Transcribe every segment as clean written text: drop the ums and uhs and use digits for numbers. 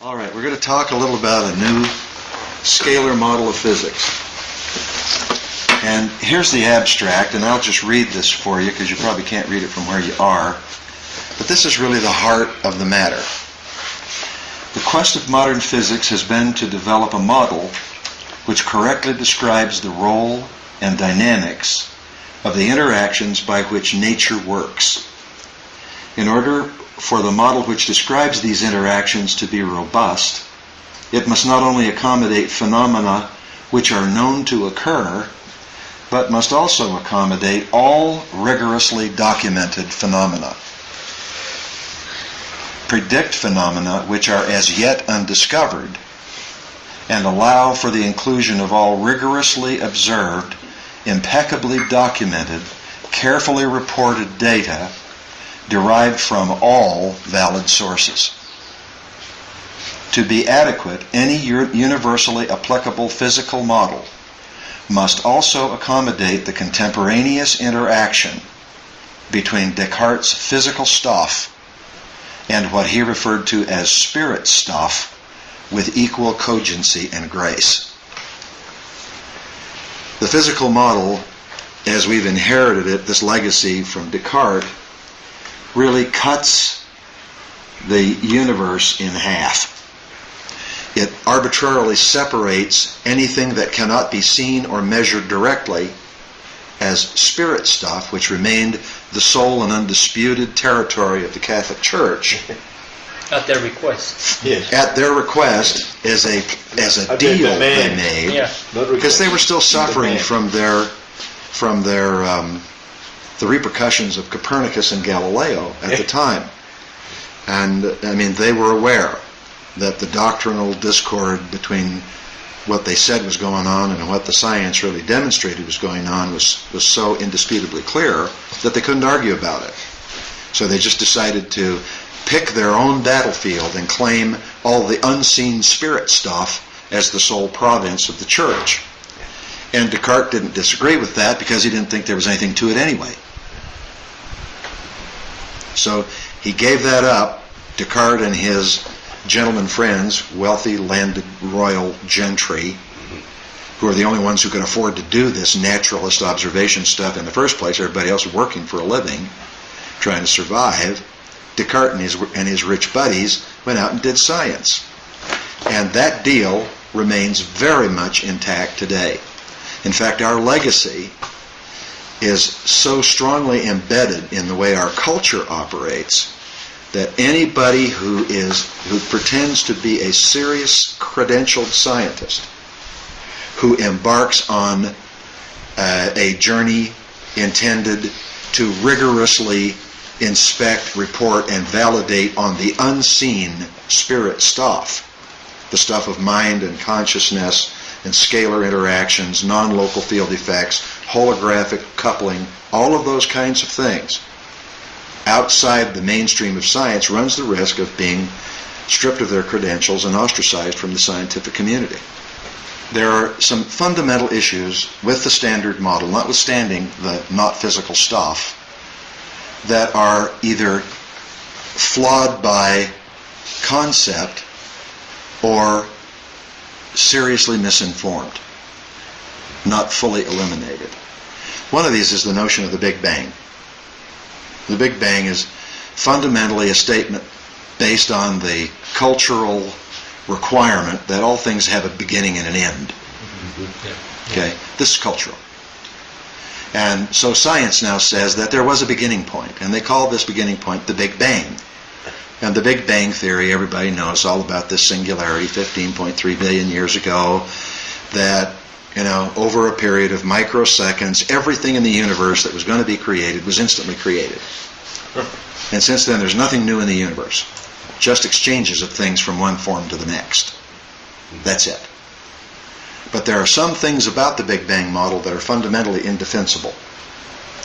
All right, we're going to talk a little about a new scalar model of physics. And here's the abstract, and I'll just read this for you because you probably can't read it from where you are. But this is really the heart of the matter. The quest of modern physics has been to develop a model which correctly describes the role and dynamics of the interactions by which nature works. In order for the model which describes these interactions to be robust, it must not only accommodate phenomena which are known to occur, but must also accommodate all rigorously documented phenomena. Predict phenomena which are as yet undiscovered, and allow for the inclusion of all rigorously observed, impeccably documented, carefully reported data derived from all valid sources. To be adequate, any universally applicable physical model must also accommodate the contemporaneous interaction between Descartes' physical stuff and what he referred to as spirit stuff with equal cogency and grace. The physical model, as we've inherited it, this legacy from Descartes, really cuts the universe in half. It arbitrarily separates anything that cannot be seen or measured directly as spirit stuff, which remained the sole and undisputed territory of the Catholic Church. At their request. Yes. At their request, as a deal they made, Yeah. because they were still suffering from the repercussions of Copernicus and Galileo at the time. And I mean, they were aware that the doctrinal discord between what they said was going on and what the science really demonstrated was going on was so indisputably clear that they couldn't argue about it. So they just decided to pick their own battlefield and claim all the unseen spirit stuff as the sole province of the church. And Descartes didn't disagree with that because he didn't think there was anything to it anyway. So he gave that up. Descartes and his gentlemen friends, wealthy landed royal gentry, who are the only ones who can afford to do this naturalist observation stuff in the first place. Everybody else is working for a living, trying to survive. Descartes and his rich buddies went out and did science. And that deal remains very much intact today. In fact, our legacy is so strongly embedded in the way our culture operates that anybody who pretends to be a serious credentialed scientist, who embarks on a journey intended to rigorously inspect, report, and validate on the unseen spirit stuff, the stuff of mind and consciousness and scalar interactions, non-local field effects, holographic coupling, all of those kinds of things, outside the mainstream of science, runs the risk of being stripped of their credentials and ostracized from the scientific community. There are some fundamental issues with the standard model, notwithstanding the not physical stuff, that are either flawed by concept or seriously misinformed, not fully eliminated. One of these is the notion of the Big Bang. The Big Bang is fundamentally a statement based on the cultural requirement that all things have a beginning and an end. Okay, this is cultural. And so science now says that there was a beginning point, and they call this beginning point the Big Bang. And the Big Bang theory, everybody knows all about this singularity 15.3 billion years ago, that, over a period of microseconds, everything in the universe that was going to be created was instantly created. And since then, there's nothing new in the universe, just exchanges of things from one form to the next. That's it. But there are some things about the Big Bang model that are fundamentally indefensible.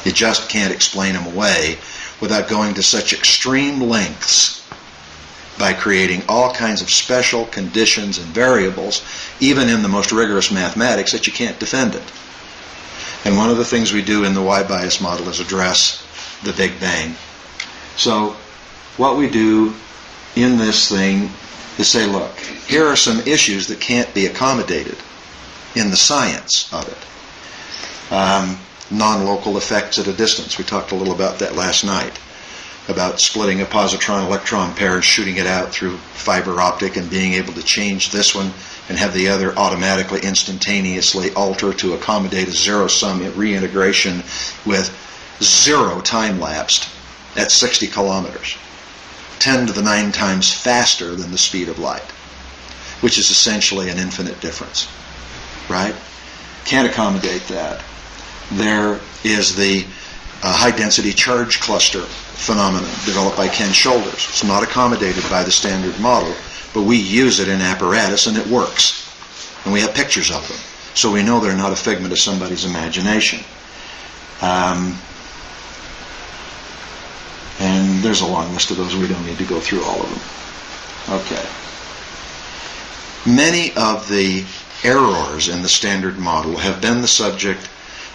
You just can't explain them away without going to such extreme lengths by creating all kinds of special conditions and variables, even in the most rigorous mathematics, that you can't defend it. And one of the things we do in the Y-bias model is address the Big Bang. So what we do in this thing to say, look, here are some issues that can't be accommodated in the science of it. Non-local effects at a distance. We talked a little about that last night, about splitting a positron-electron pair, shooting it out through fiber optic and being able to change this one and have the other automatically, instantaneously alter to accommodate a zero-sum reintegration with zero time-lapsed at 60 kilometers. 10 to the 9 times faster than the speed of light, which is essentially an infinite difference, right? Can't accommodate that. There is the high-density charge cluster phenomenon developed by Ken Shoulders. It's not accommodated by the standard model, but we use it in apparatus and it works. And we have pictures of them, so we know they're not a figment of somebody's imagination. And there's a long list of those. We don't need to go through all of them. Okay. Many of the errors in the standard model have been the subject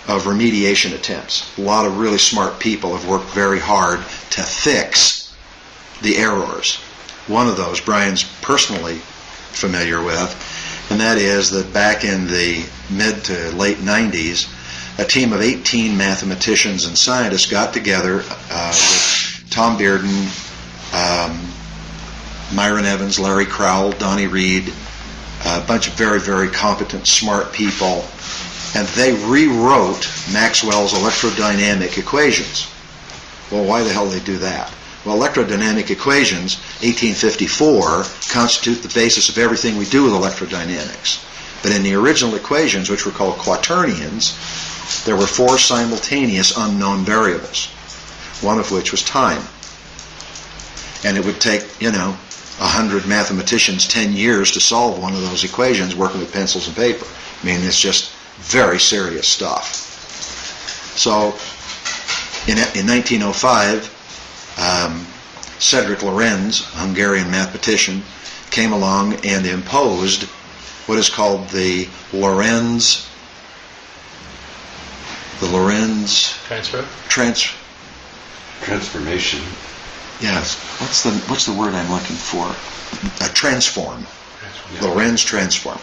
of remediation attempts. A lot of really smart people have worked very hard to fix the errors. One of those Brian's personally familiar with, and that is that back in the mid to late 90s, a team of 18 mathematicians and scientists got together with Tom Bearden, Myron Evans, Larry Crowell, Donnie Reed, a bunch of very, very competent, smart people, and they rewrote Maxwell's electrodynamic equations. Well, why the hell did they do that? Well, electrodynamic equations, 1854, constitute the basis of everything we do with electrodynamics. But in the original equations, which were called quaternions, there were 4 simultaneous unknown variables, one of which was time. And it would take, 100 mathematicians 10 years to solve one of those equations working with pencils and paper. I mean, it's just very serious stuff. So in 1905, Cedric Lorenz, a Hungarian mathematician, came along and imposed what is called the Lorenz transformation. Yes. What's the word I'm looking for? A transform. Yeah. Lorenz transform.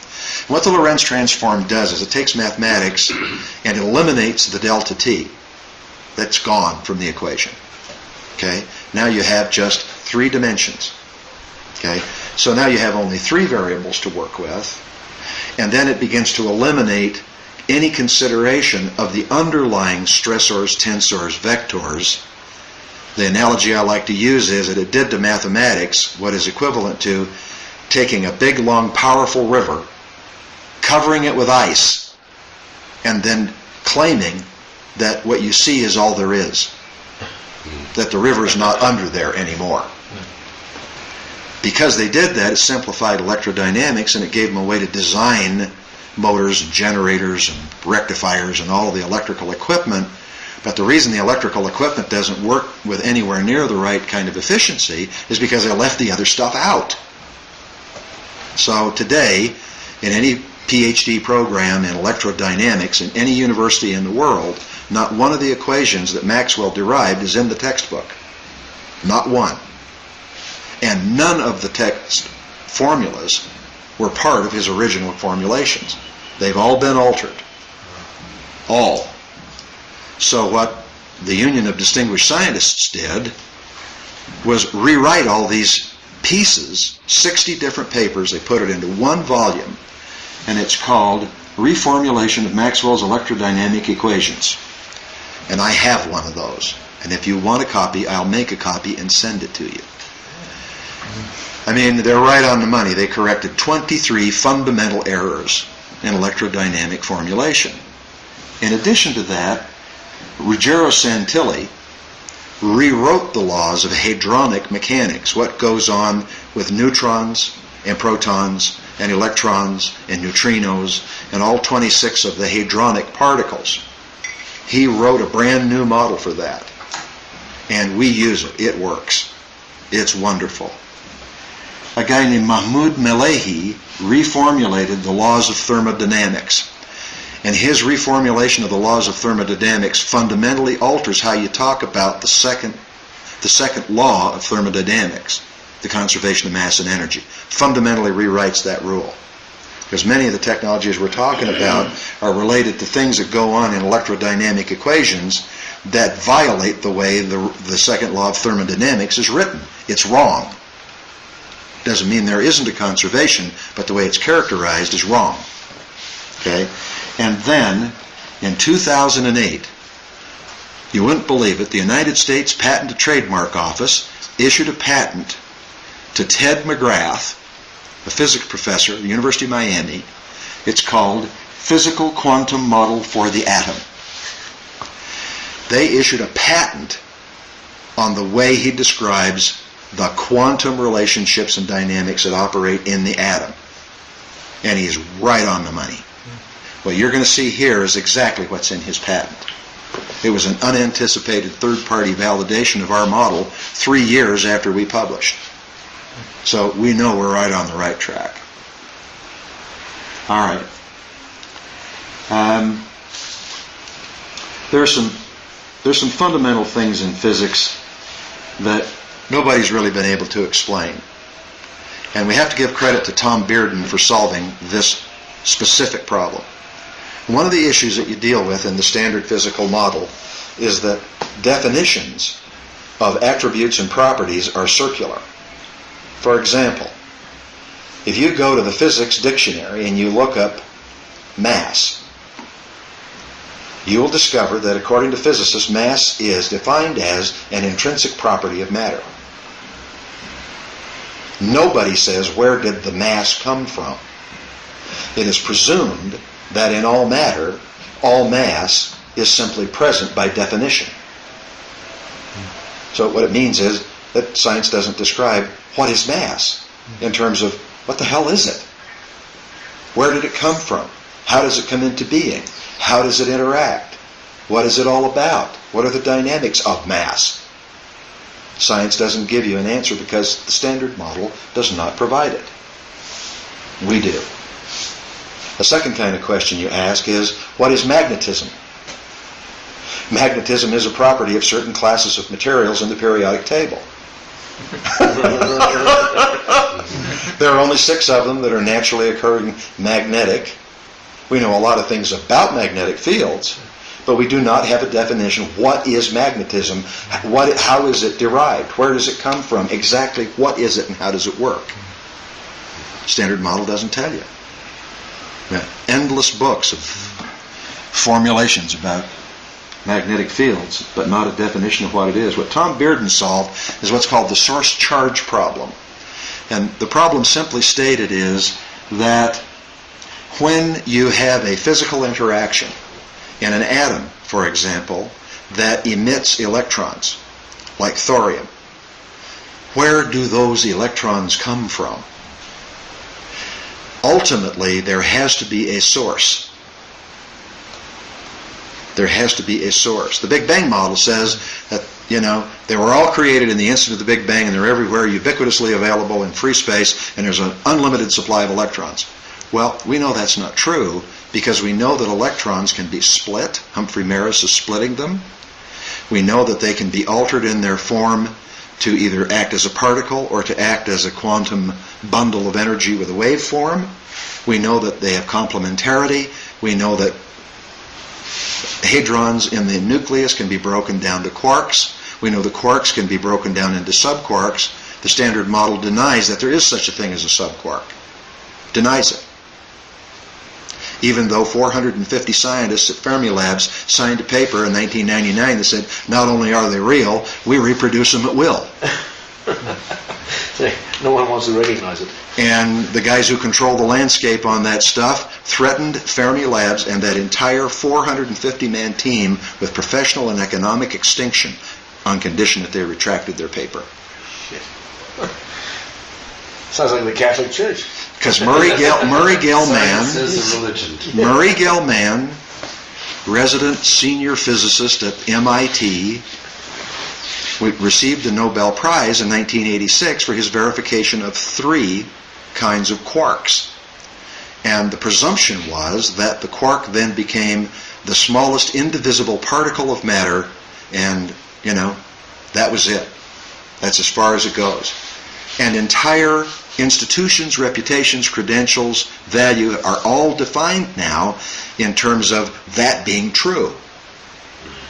What the Lorenz transform does is it takes mathematics and it eliminates the delta t. That's gone from the equation. Okay? Now you have just 3 dimensions. Okay? So now you have only 3 variables to work with, and then it begins to eliminate any consideration of the underlying stressors, tensors, vectors. The analogy I like to use is that it did to mathematics what is equivalent to taking a big, long, powerful river, covering it with ice, and then claiming that what you see is all there is, that the river is not under there anymore. Because they did that, it simplified electrodynamics and it gave them a way to design motors and generators and rectifiers and all of the electrical equipment. But the reason the electrical equipment doesn't work with anywhere near the right kind of efficiency is because they left the other stuff out. So today, in any PhD program in electrodynamics in any university in the world, not one of the equations that Maxwell derived is in the textbook. Not one. And none of the text formulas were part of his original formulations. They've all been altered. All. So what the Union of Distinguished Scientists did was rewrite all these pieces, 60 different papers. They put it into one volume, and it's called Reformulation of Maxwell's Electrodynamic Equations. And I have one of those. And if you want a copy, I'll make a copy and send it to you. I mean, they're right on the money. They corrected 23 fundamental errors in electrodynamic formulation. In addition to that, Ruggero Santilli rewrote the laws of hadronic mechanics, what goes on with neutrons and protons and electrons and neutrinos and all 26 of the hadronic particles. He wrote a brand new model for that, and we use it. It works. It's wonderful. A guy named Mahmoud Melehi reformulated the laws of thermodynamics. And his reformulation of the laws of thermodynamics fundamentally alters how you talk about the second law of thermodynamics. the conservation of mass and energy. Fundamentally rewrites that rule. Because many of the technologies we're talking about are related to things that go on in electrodynamic equations that violate the way the second law of thermodynamics is written. It's wrong. Doesn't mean there isn't a conservation, but the way it's characterized is wrong. Okay? And then, in 2008, you wouldn't believe it, the United States Patent and Trademark Office issued a patent to Ted McGrath, a physics professor at the University of Miami. It's called Physical Quantum Model for the Atom. They issued a patent on the way he describes the quantum relationships and dynamics that operate in the atom. And he's right on the money. What you're going to see here is exactly what's in his patent. It was an unanticipated third-party validation of our model 3 years after we published. So we know we're right on the right track. All right. There's some fundamental things in physics that nobody's really been able to explain. And we have to give credit to Tom Bearden for solving this specific problem. One of the issues that you deal with in the standard physical model is that definitions of attributes and properties are circular. For example, if you go to the physics dictionary and you look up mass, you will discover that according to physicists, mass is defined as an intrinsic property of matter. Nobody says where did the mass come from. It is presumed that in all matter, all mass is simply present by definition. So what it means is that science doesn't describe what is mass in terms of what the hell is it? Where did it come from? How does it come into being? How does it interact? What is it all about? What are the dynamics of mass? Science doesn't give you an answer because the standard model does not provide it. We do. A second kind of question you ask is, what is magnetism? Magnetism is a property of certain classes of materials in the periodic table. There are only 6 of them that are naturally occurring magnetic. We know a lot of things about magnetic fields, but we do not have a definition. What is magnetism? How is it derived? Where does it come from? Exactly what is it and how does it work? Standard model doesn't tell you. Endless books of formulations about magnetic fields, but not a definition of what it is. What Tom Bearden solved is what's called the source charge problem. And the problem simply stated is that when you have a physical interaction in an atom, for example, that emits electrons, like thorium, where do those electrons come from? Ultimately, there has to be a source. There has to be a source. The Big Bang model says that, they were all created in the instant of the Big Bang and they're everywhere, ubiquitously available in free space, and there's an unlimited supply of electrons. Well, we know that's not true because we know that electrons can be split. Humphrey Maris is splitting them. We know that they can be altered in their form to either act as a particle or to act as a quantum bundle of energy with a waveform. We know that they have complementarity. We know that hadrons in the nucleus can be broken down to quarks. We know the quarks can be broken down into subquarks. The standard model denies that there is such a thing as a subquark. Denies it. Even though 450 scientists at Fermi Labs signed a paper in 1999 that said, not only are they real, we reproduce them at will. No one wants to recognize it. And the guys who control the landscape on that stuff threatened Fermi Labs and that entire 450-man team with professional and economic extinction on condition that they retracted their paper. Shit. Sounds like the Catholic Church. Because Murray Gell-Mann, Murray Gell-Mann, resident senior physicist at MIT, received the Nobel Prize in 1986 for his verification of 3 kinds of quarks. And the presumption was that the quark then became the smallest indivisible particle of matter, and, that was it. That's as far as it goes. And entire institutions, reputations, credentials, value are all defined now in terms of that being true.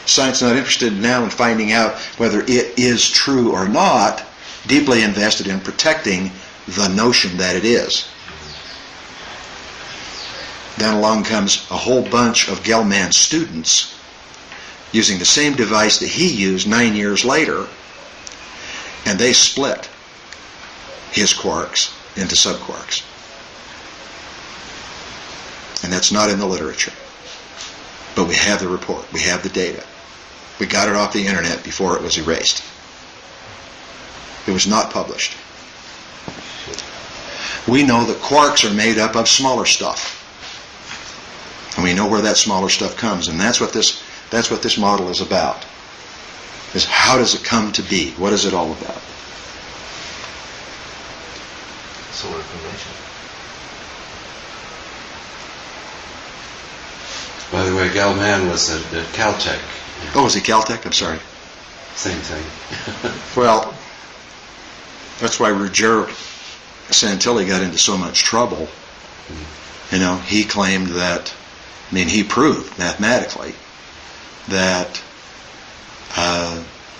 Science is not interested now in finding out whether it is true or not, deeply invested in protecting the notion that it is. Then along comes a whole bunch of Gell-Mann students using the same device that he used 9 years later, and they split his quarks into subquarks. And that's not in the literature. But we have the report. We have the data. We got it off the internet before it was erased. It was not published. We know that quarks are made up of smaller stuff. And we know where that smaller stuff comes. And that's what this model is about. Is how does it come to be? What is it all about? Solar information. By the way, Gell-Mann was at Caltech. Oh, was he Caltech? I'm sorry. Same thing. Well, that's why Roger Santilli got into so much trouble. You know, he claimed that, he proved mathematically that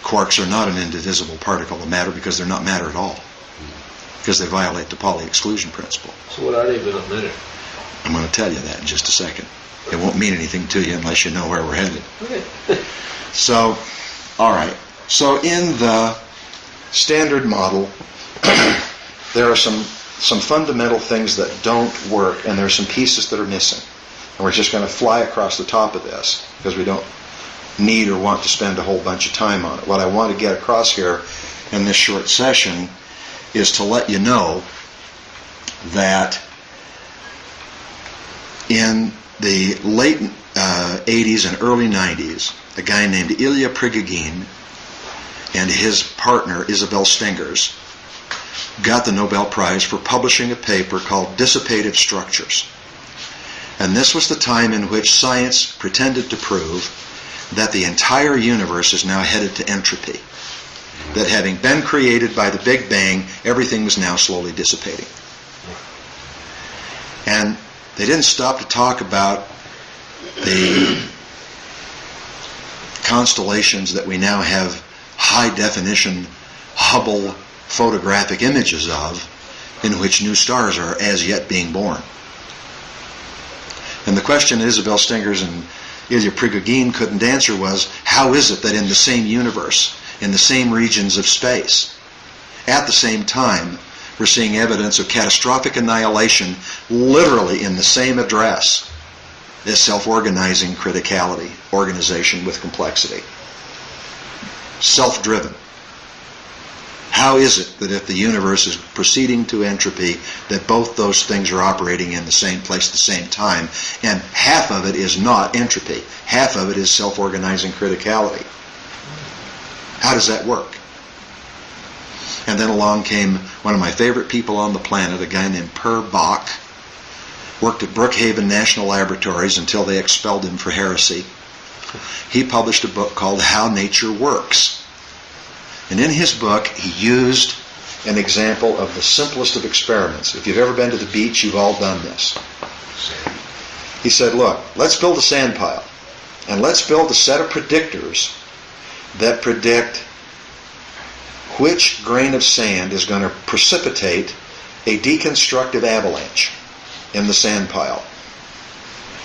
quarks are not an indivisible particle of matter because they're not matter at all. Because they violate the Pauli exclusion principle. So what are they if they don't matter? I'm going to tell you that in just a second. It won't mean anything to you unless you know where we're headed. Okay. So, all right. So in the standard model, there are some fundamental things that don't work, and there are some pieces that are missing. And we're just going to fly across the top of this because we don't need or want to spend a whole bunch of time on it. What I want to get across here in this short session is to let you know that in the late 80s and early 90s, a guy named Ilya Prigogine and his partner Isabel Stengers got the Nobel Prize for publishing a paper called Dissipative Structures. And this was the time in which science pretended to prove that the entire universe is now headed to entropy. That having been created by the Big Bang, everything was now slowly dissipating. And they didn't stop to talk about the constellations that we now have high-definition Hubble photographic images of, in which new stars are as yet being born. And the question Isabel Stengers and Ilya Prigogine couldn't answer was, how is it that in the same universe, in the same regions of space, at the same time, we're seeing evidence of catastrophic annihilation literally in the same address as self-organizing criticality, organization with complexity. Self-driven. How is it that if the universe is proceeding to entropy, that both those things are operating in the same place at the same time, and half of it is not entropy, half of it is self-organizing criticality? How does that work? And then along came one of my favorite people on the planet, a guy named Per Bach, worked at Brookhaven National Laboratories until they expelled him for heresy. He published a book called How Nature Works. And in his book, he used an example of the simplest of experiments. If you've ever been to the beach, you've all done this. He said, look, let's build a sand pile, and let's build a set of predictors that predict which grain of sand is going to precipitate a deconstructive avalanche in the sand pile.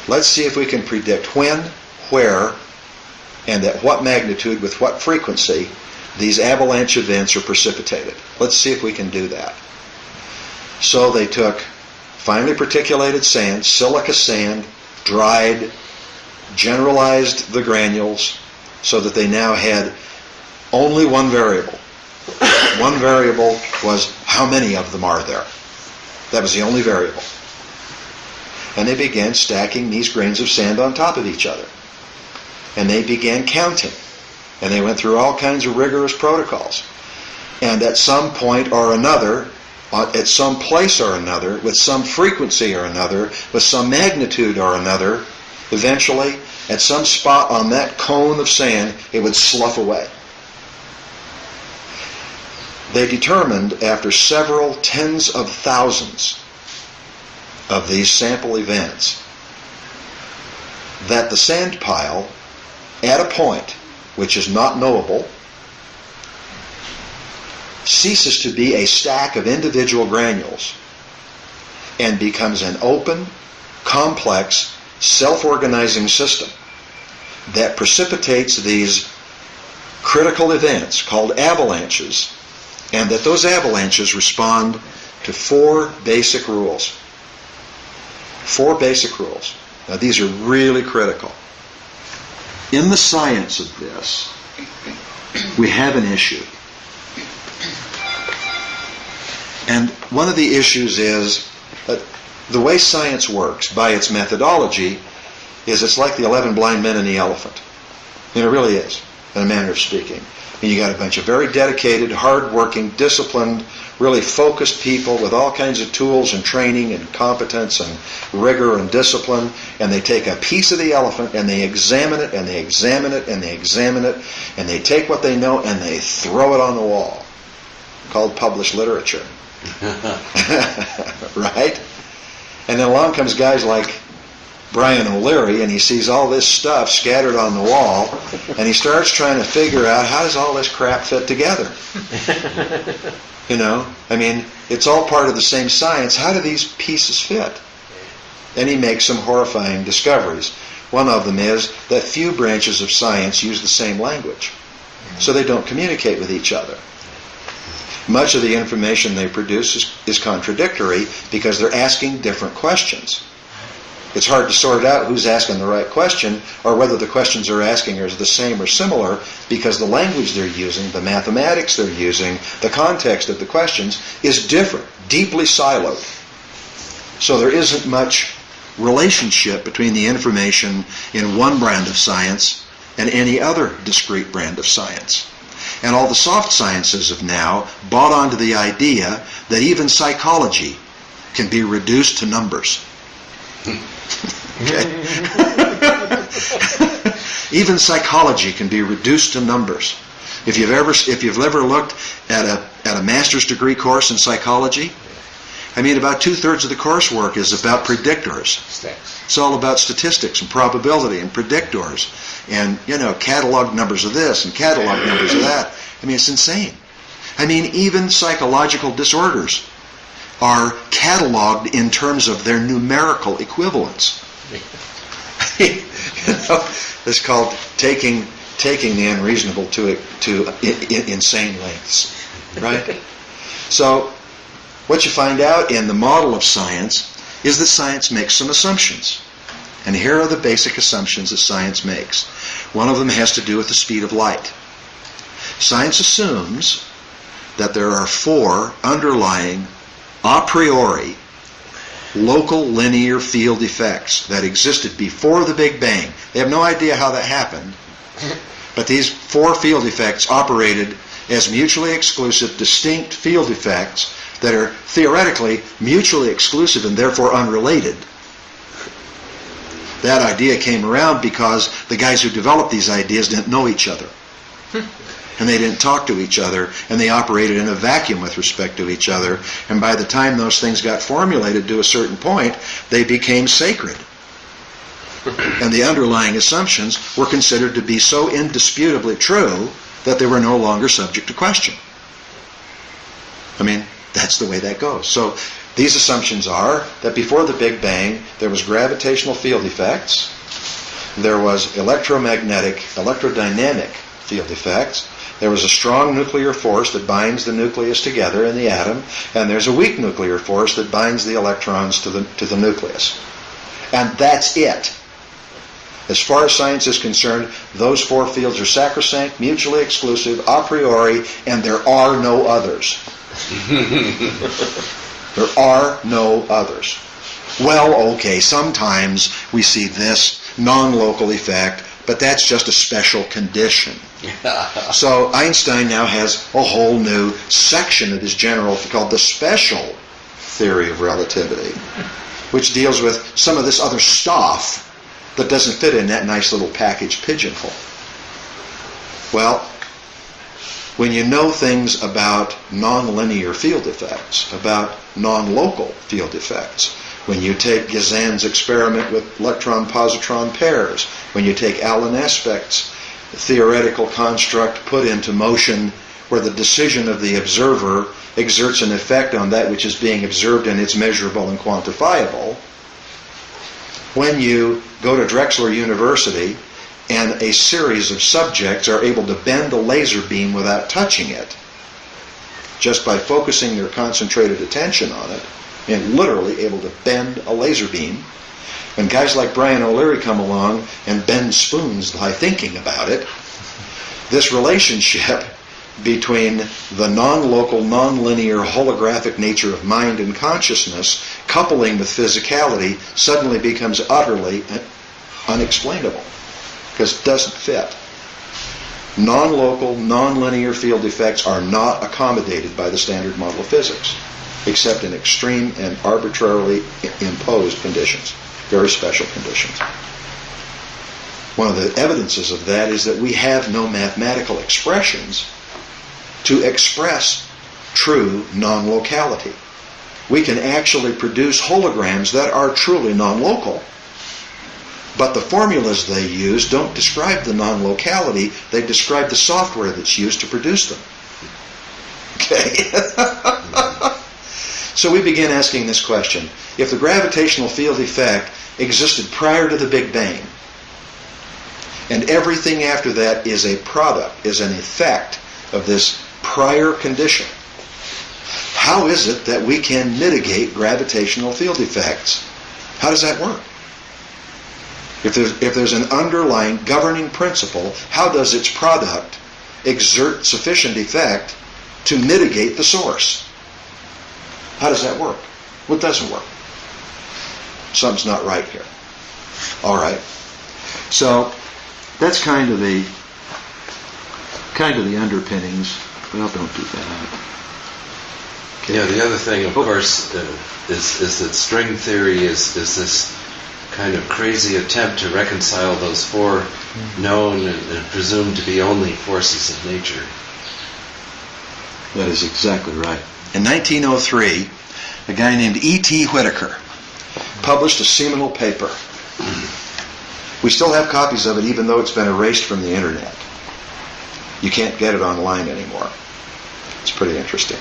Let's see if we can predict when, where, and at what magnitude, with what frequency, these avalanche events are precipitated. Let's see if we can do that. So they took finely particulated sand, silica sand, dried, generalized the granules so that they now had only one variable. One variable was how many of them are there. That was the only variable. And they began stacking these grains of sand on top of each other. And they began counting. And they went through all kinds of rigorous protocols. And at some point or another, at some place or another, with some frequency or another, with some magnitude or another, eventually, at some spot on that cone of sand, it would slough away. They determined after several tens of thousands of these sample events that the sand pile at a point which is not knowable ceases to be a stack of individual granules and becomes an open, complex, self-organizing system that precipitates these critical events called avalanches, and that those avalanches respond to four basic rules. Four basic rules. Now these are really critical. In the science of this, we have an issue. And one of the issues is that the way science works by its methodology is it's like the 11 blind men and the elephant. And it really is, in a manner of speaking. And you got a bunch of very dedicated, hard-working, disciplined, really focused people with all kinds of tools and training and competence and rigor and discipline, and they take a piece of the elephant and they examine it and they examine it and they examine it, and they take what they know and they throw it on the wall, called published literature. Right? And then along comes guys like Brian O'Leary, and he sees all this stuff scattered on the wall, and he starts trying to figure out, how does all this crap fit together? You know, I mean, it's all part of the same science. How do these pieces fit? And he makes some horrifying discoveries. One of them is that few branches of science use the same language, so they don't communicate with each other. Much of the information they produce is contradictory because they're asking different questions. It's hard to sort out who's asking the right question or whether the questions they're asking are the same or similar, because the language they're using, the mathematics they're using, the context of the questions is different, deeply siloed. So there isn't much relationship between the information in one brand of science and any other discrete brand of science. And all the soft sciences have now bought onto the idea that even psychology can be reduced to numbers. Okay? Even psychology can be reduced to numbers. If you've ever looked at a master's degree course in psychology, I mean, about 2/3 of the coursework is about predictors. It's all about statistics and probability and predictors and, you know, catalog numbers of this and catalog numbers of that. I mean, it's insane. I mean, even psychological disorders are cataloged in terms of their numerical equivalence. You know, it's called taking the unreasonable to insane lengths, right? So what you find out in the model of science is that science makes some assumptions. And here are the basic assumptions that science makes. One of them has to do with the speed of light. Science assumes that there are four underlying, a priori, local linear field effects that existed before the Big Bang. They have no idea how that happened, but these four field effects operated as mutually exclusive, distinct field effects that are theoretically mutually exclusive and therefore unrelated. That idea came around because the guys who developed these ideas didn't know each other. And they didn't talk to each other, and they operated in a vacuum with respect to each other. And by the time those things got formulated to a certain point, they became sacred. And the underlying assumptions were considered to be so indisputably true that they were no longer subject to question. I mean, that's the way that goes. So these assumptions are that before the Big Bang, there was gravitational field effects, there was electromagnetic, electrodynamic field effects, there was a strong nuclear force that binds the nucleus together in the atom, and there's a weak nuclear force that binds the electrons to the nucleus. And that's it. As far as science is concerned, those four fields are sacrosanct, mutually exclusive, a priori, and there are no others. There are no others. Well, okay, sometimes we see this non-local effect, but that's just a special condition. So Einstein now has a whole new section of his general called the special theory of relativity, which deals with some of this other stuff that doesn't fit in that nice little package pigeonhole. Well, When you know things about nonlinear field effects, about non-local field effects, when you take Gazan's experiment with electron-positron pairs, when you take Allen Aspect's theoretical construct put into motion where the decision of the observer exerts an effect on that which is being observed and it's measurable and quantifiable, when you go to Drexel University and a series of subjects are able to bend a laser beam without touching it, just by focusing their concentrated attention on it, and literally able to bend a laser beam, when guys like Brian O'Leary come along and bend spoons by thinking about it, this relationship between the non-local, non-linear, holographic nature of mind and consciousness coupling with physicality suddenly becomes utterly unexplainable, because it doesn't fit. Non-local, non-linear field effects are not accommodated by the standard model of physics, except in extreme and arbitrarily imposed conditions, very special conditions. One of the evidences of that is that we have no mathematical expressions to express true non-locality. We can actually produce holograms that are truly non-local, but the formulas they use don't describe the non-locality, they describe the software that's used to produce them. Okay? So we begin asking this question. If the gravitational field effect existed prior to the Big Bang, and everything after that is a product, is an effect of this prior condition, how is it that we can mitigate gravitational field effects? How does that work? If there's an underlying governing principle, how does its product exert sufficient effect to mitigate the source? How does that work? Well, it doesn't work. Something's not right here. All right. So that's kind of the underpinnings. Well, don't do that. Okay. Yeah, the other thing, of course, is that string theory is this kind of crazy attempt to reconcile those four known and presumed to be only forces of nature. That is exactly right. In 1903, a guy named E.T. Whittaker published a seminal paper. We still have copies of it, even though it's been erased from the internet. You can't get it online anymore. It's pretty interesting.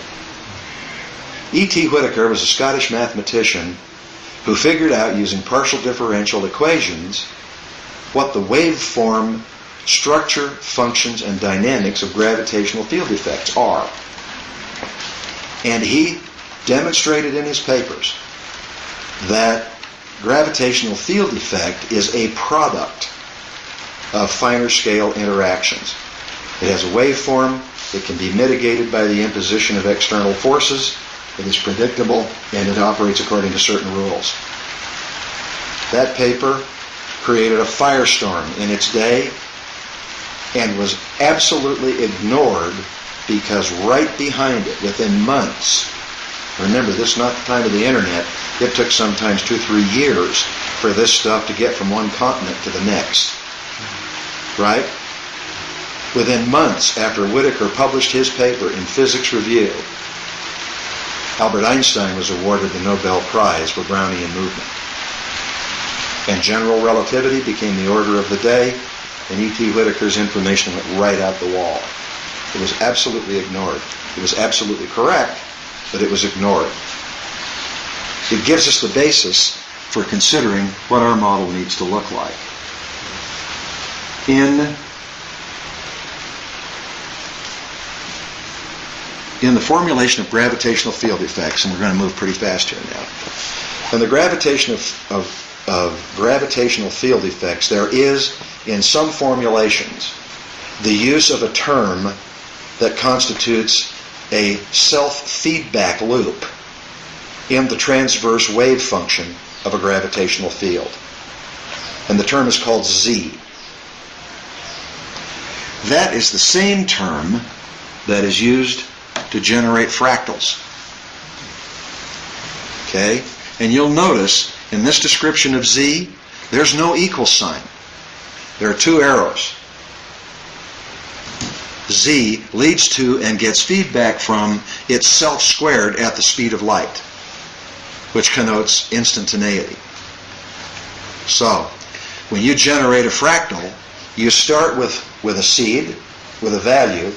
E.T. Whittaker was a Scottish mathematician who figured out, using partial differential equations, what the waveform structure, functions, and dynamics of gravitational field effects are. And he demonstrated in his papers that gravitational field effect is a product of finer scale interactions. It has a waveform, it can be mitigated by the imposition of external forces, it is predictable, and it operates according to certain rules. That paper created a firestorm in its day and was absolutely ignored because right behind it, within months, remember, this is not the time of the internet, it took sometimes 2-3 years for this stuff to get from one continent to the next. Right? Within months after Whittaker published his paper in Physics Review, Albert Einstein was awarded the Nobel Prize for Brownian movement. And general relativity became the order of the day, and E.T. Whittaker's information went right out the wall. It was absolutely ignored. It was absolutely correct, but it was ignored. It gives us the basis for considering what our model needs to look like. In the formulation of gravitational field effects, and we're going to move pretty fast here now, in the gravitation of gravitational field effects, there is, in some formulations, the use of a term that constitutes a self-feedback loop in the transverse wave function of a gravitational field. And the term is called Z. That is the same term that is used to generate fractals. Okay? And you'll notice in this description of Z, there's no equal sign. There are two arrows. z leads to and gets feedback from itself squared at the speed of light, which connotes instantaneity. So, when you generate a fractal, you start with a seed, with a value,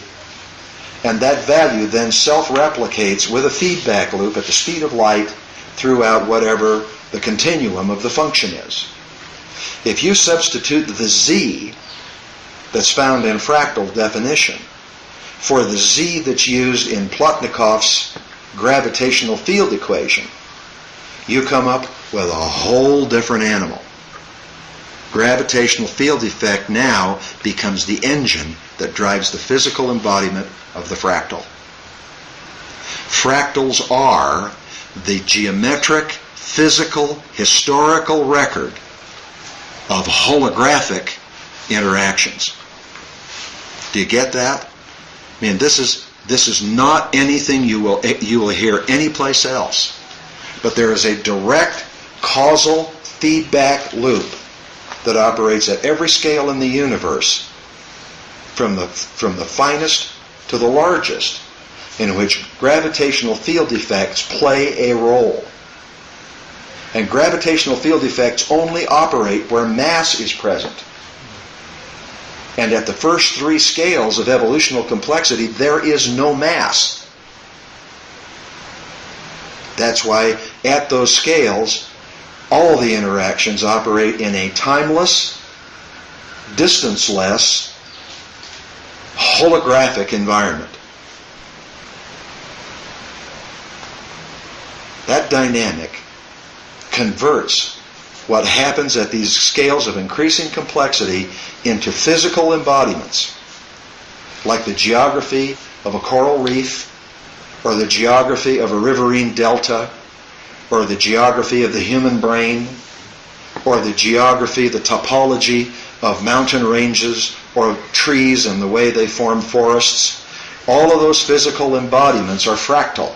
and that value then self-replicates with a feedback loop at the speed of light throughout whatever the continuum of the function is. If you substitute the z that's found in fractal definition for the z that's used in Plotnikov's gravitational field equation, you come up with a whole different animal. Gravitational field effect now becomes the engine that drives the physical embodiment of the fractal. Fractals are the geometric, physical, historical record of holographic interactions. Do you get that? I mean, this is not anything you will hear anyplace else. But there is a direct causal feedback loop that operates at every scale in the universe, from the finest to the largest, in which gravitational field effects play a role. And gravitational field effects only operate where mass is present. And at the first three scales of evolutional complexity, there is no mass. That's why at those scales, all the interactions operate in a timeless, distance-less, holographic environment. That dynamic converts what happens at these scales of increasing complexity into physical embodiments, like the geography of a coral reef, or the geography of a riverine delta, or the geography of the human brain, or the geography, the topology of mountain ranges, or trees and the way they form forests. All of those physical embodiments are fractal.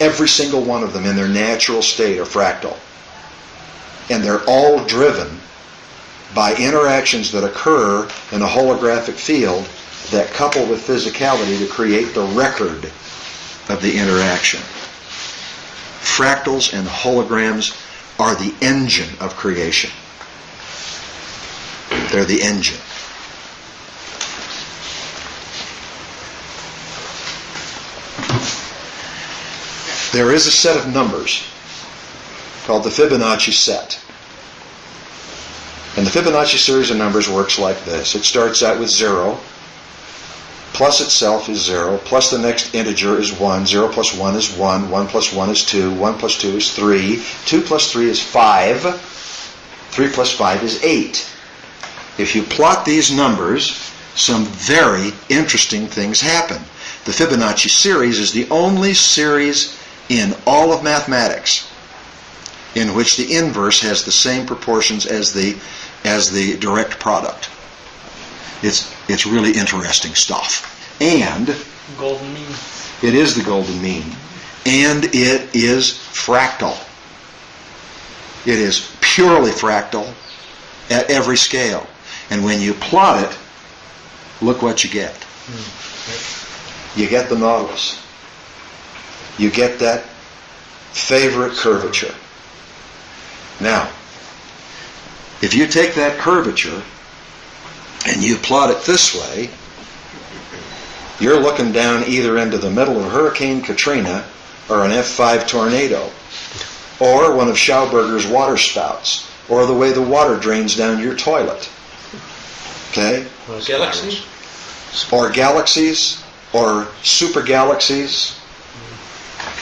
Every single one of them in their natural state are fractal. And they're all driven by interactions that occur in a holographic field that couple with physicality to create the record of the interaction. Fractals and holograms are the engine of creation. They're the engine. There is a set of numbers called the Fibonacci set. And the Fibonacci series of numbers works like this. It starts out with 0, plus itself is 0, plus the next integer is 1, 0 plus 1 is 1, 1 plus 1 is 2, 1 plus 2 is 3, 2 plus 3 is 5, 3 plus 5 is 8. If you plot these numbers, some very interesting things happen. The Fibonacci series is the only series in all of mathematics in which the inverse has the same proportions as the direct product. It's really interesting stuff. And Golden mean. it is the golden mean. And it is fractal. It is purely fractal at every scale. And when you plot it, look what you get. You get the nautilus. You get that favorite curvature. Now, if you take that curvature and you plot it this way, you're looking down either into the middle of Hurricane Katrina or an F5 tornado, or one of Schauberger's water spouts, or the way the water drains down your toilet. Okay? Galaxy? Or galaxies, or super galaxies.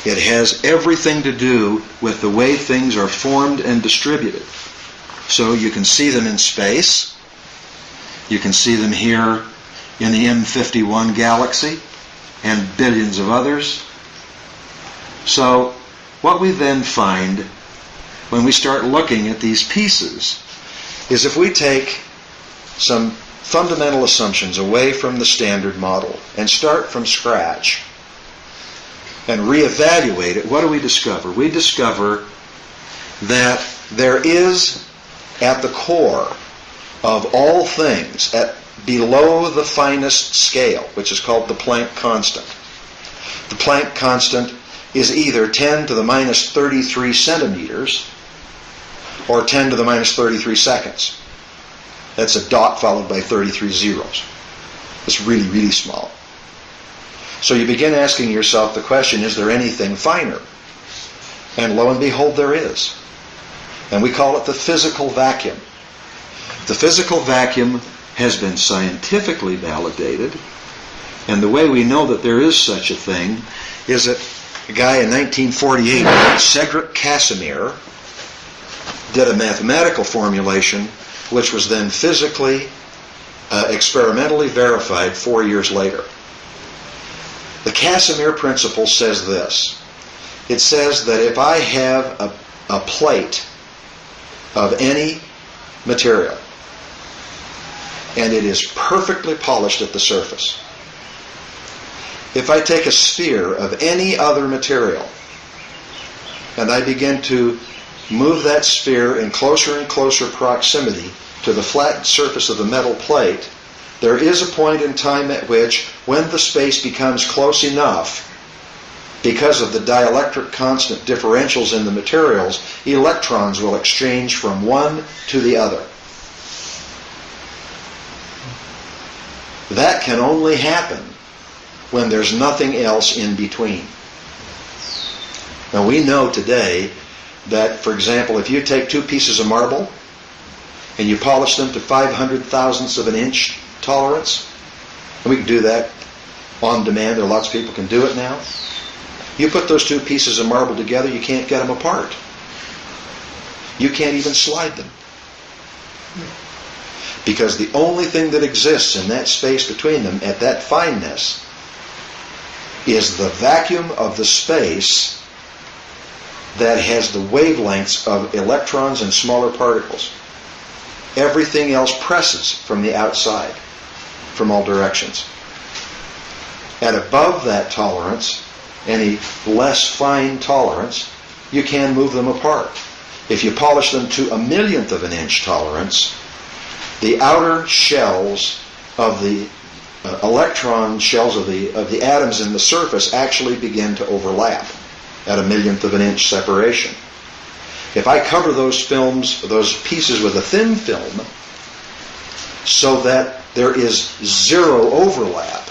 It has everything to do with the way things are formed and distributed. So you can see them in space. You can see them here in the M51 galaxy and billions of others. So what we then find when we start looking at these pieces is if we take some fundamental assumptions away from the standard model and start from scratch and reevaluate it, what do we discover? We discover that there is at the core of all things, at below the finest scale, which is called the Planck constant. The Planck constant is either 10 to the minus 33 centimeters or 10 to the minus 33 seconds. That's a dot followed by 33 zeros. It's really, really small. So you begin asking yourself the question, is there anything finer? And lo and behold, there is. And we call it the physical vacuum. The physical vacuum has been scientifically validated, and the way we know that there is such a thing is that a guy in 1948, Cedric Casimir, did a mathematical formulation which was then physically, experimentally verified 4 years later. The Casimir principle says this. It says that if I have a plate of any material and it is perfectly polished at the surface, if I take a sphere of any other material and I begin to move that sphere in closer and closer proximity to the flat surface of the metal plate, there is a point in time at which, when the space becomes close enough, because of the dielectric constant differentials in the materials, electrons will exchange from one to the other. That can only happen when there's nothing else in between. Now we know today that, for example, if you take two pieces of marble and you polish them to 500 thousandths of an inch tolerance, and we can do that on demand, there are lots of people can do it now. You put those two pieces of marble together, you can't get them apart. You can't even slide them. Because the only thing that exists in that space between them at that fineness is the vacuum of the space that has the wavelengths of electrons and smaller particles. Everything else presses from the outside, from all directions. At above that tolerance, any less fine tolerance, you can move them apart. If you polish them to a millionth of an inch tolerance, the outer shells of the electron shells of the atoms in the surface actually begin to overlap at a millionth of an inch separation. If I cover those films, those pieces with a thin film, so that there is zero overlap,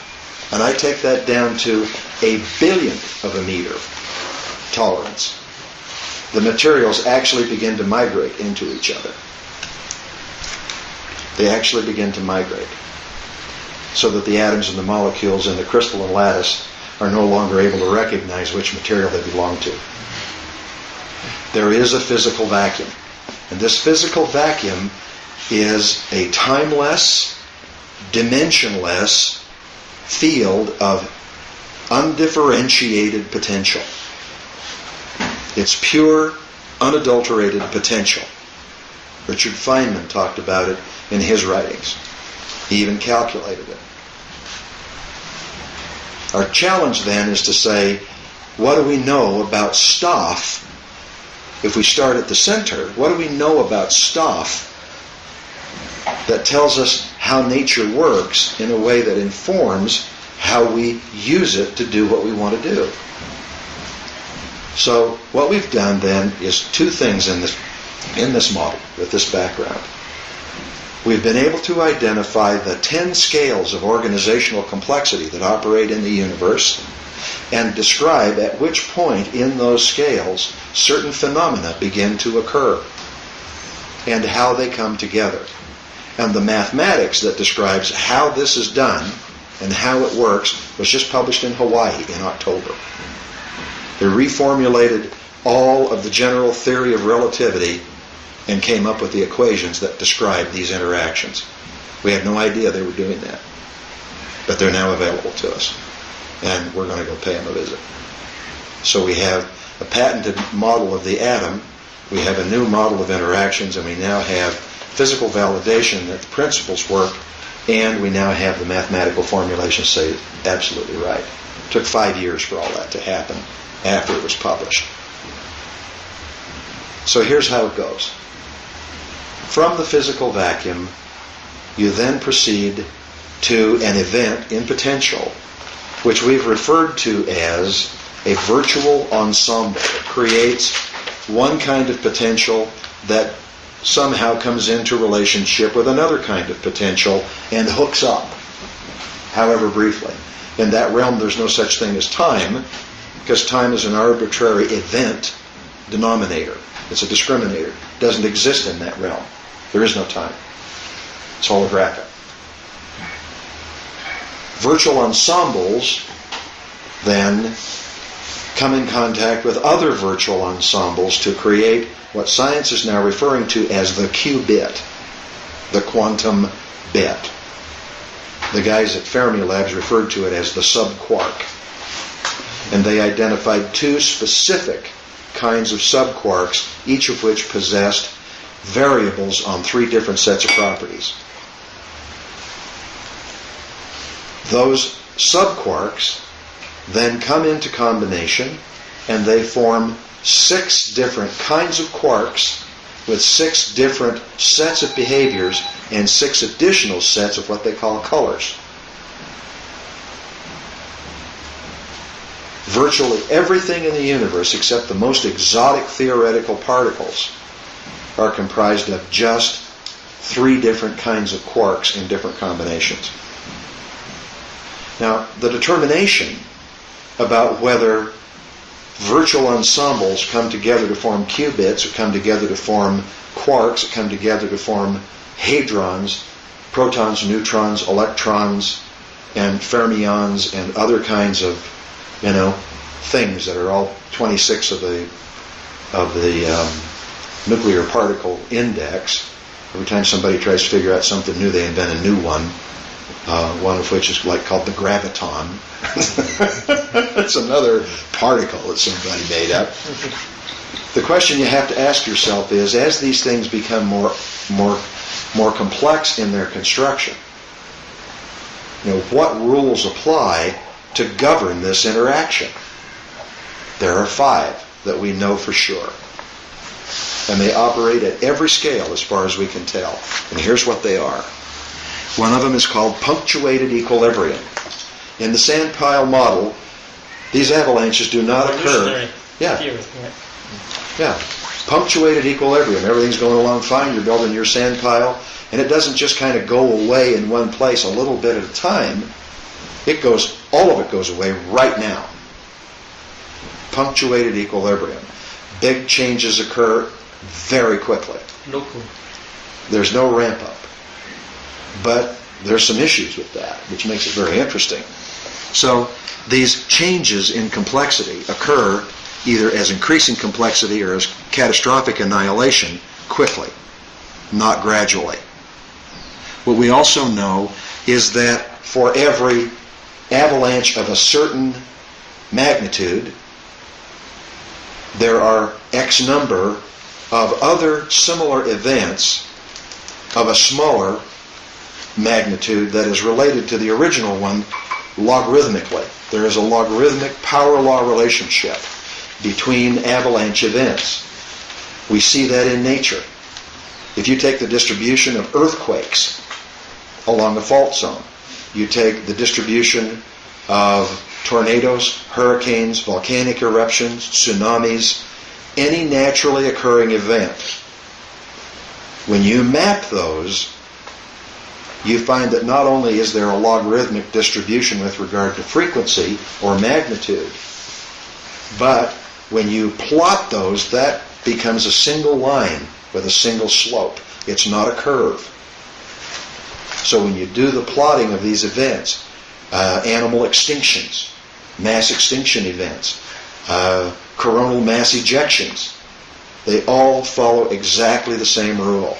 and I take that down to a billionth of a meter tolerance, the materials actually begin to migrate into each other. They actually begin to migrate, so that the atoms and the molecules in the crystalline lattice are no longer able to recognize which material they belong to. There is a physical vacuum, and this physical vacuum is a timeless, dimensionless field of undifferentiated potential. It's pure, unadulterated potential. Richard Feynman talked about it in his writings. He even calculated it. Our challenge then is to say, what do we know about stuff? If we start at the center, what do we know about stuff that tells us how nature works in a way that informs how we use it to do what we want to do? So what we've done then is two things in this model, with this background. We've been able to identify the 10 scales of organizational complexity that operate in the universe and describe at which point in those scales certain phenomena begin to occur and how they come together. And the mathematics that describes how this is done and how it works was just published in Hawaii in October. They reformulated all of the general theory of relativity and came up with the equations that describe these interactions. We had no idea they were doing that, but they're now available to us, and we're going to go pay them a visit. So we have a patented model of the atom, we have a new model of interactions, and we now have physical validation that the principles work, and we now have the mathematical formulations say absolutely right. It took 5 years for all that to happen after it was published. So here's how it goes. From the physical vacuum, you then proceed to an event in potential, which we've referred to as a virtual ensemble. It creates one kind of potential that somehow comes into relationship with another kind of potential and hooks up, however briefly. In that realm, there's no such thing as time, because time is an arbitrary event denominator. It's a discriminator. It doesn't exist in that realm. There is no time. It's holographic. Virtual ensembles then come in contact with other virtual ensembles to create what science is now referring to as the qubit, the quantum bit. The guys at Fermi Labs referred to it as the subquark. And they identified two specific kinds of subquarks, each of which possessed variables on three different sets of properties. Those subquarks then come into combination and they form 6 different kinds of quarks with 6 different sets of behaviors and 6 additional sets of what they call colors. Virtually everything in the universe except the most exotic theoretical particles are comprised of just 3 different kinds of quarks in different combinations. Now, the determination about whether virtual ensembles come together to form qubits, or come together to form quarks, or come together to form hadrons, protons, neutrons, electrons, and fermions, and other kinds of, things that are all 26 of the nuclear particle index. Every time somebody tries to figure out something new, they invent a new one. One of which is called the graviton. It's another particle that somebody made up. The question you have to ask yourself is, as these things become more complex in their construction, what rules apply to govern this interaction? There are 5 that we know for sure. And they operate at every scale as far as we can tell. And here's what they are. One of them is called punctuated equilibrium. In the sandpile model, these avalanches do not occur. Yeah. Punctuated equilibrium. Everything's going along fine. You're building your sandpile, and it doesn't just kind of go away in one place a little bit at a time. All of it goes away right now. Punctuated equilibrium. Big changes occur very quickly. Local. There's no ramp up. But there's some issues with that, which makes it very interesting. So these changes in complexity occur either as increasing complexity or as catastrophic annihilation quickly, not gradually. What we also know is that for every avalanche of a certain magnitude, there are X number of other similar events of a smaller magnitude that is related to the original one logarithmically. There is a logarithmic power law relationship between avalanche events. We see that in nature. If you take the distribution of earthquakes along the fault zone, you take the distribution of tornadoes, hurricanes, volcanic eruptions, tsunamis, any naturally occurring event, when you map those, you find that not only is there a logarithmic distribution with regard to frequency or magnitude, but when you plot those, that becomes a single line with a single slope. It's not a curve. So when you do the plotting of these events, animal extinctions, mass extinction events, coronal mass ejections, they all follow exactly the same rule.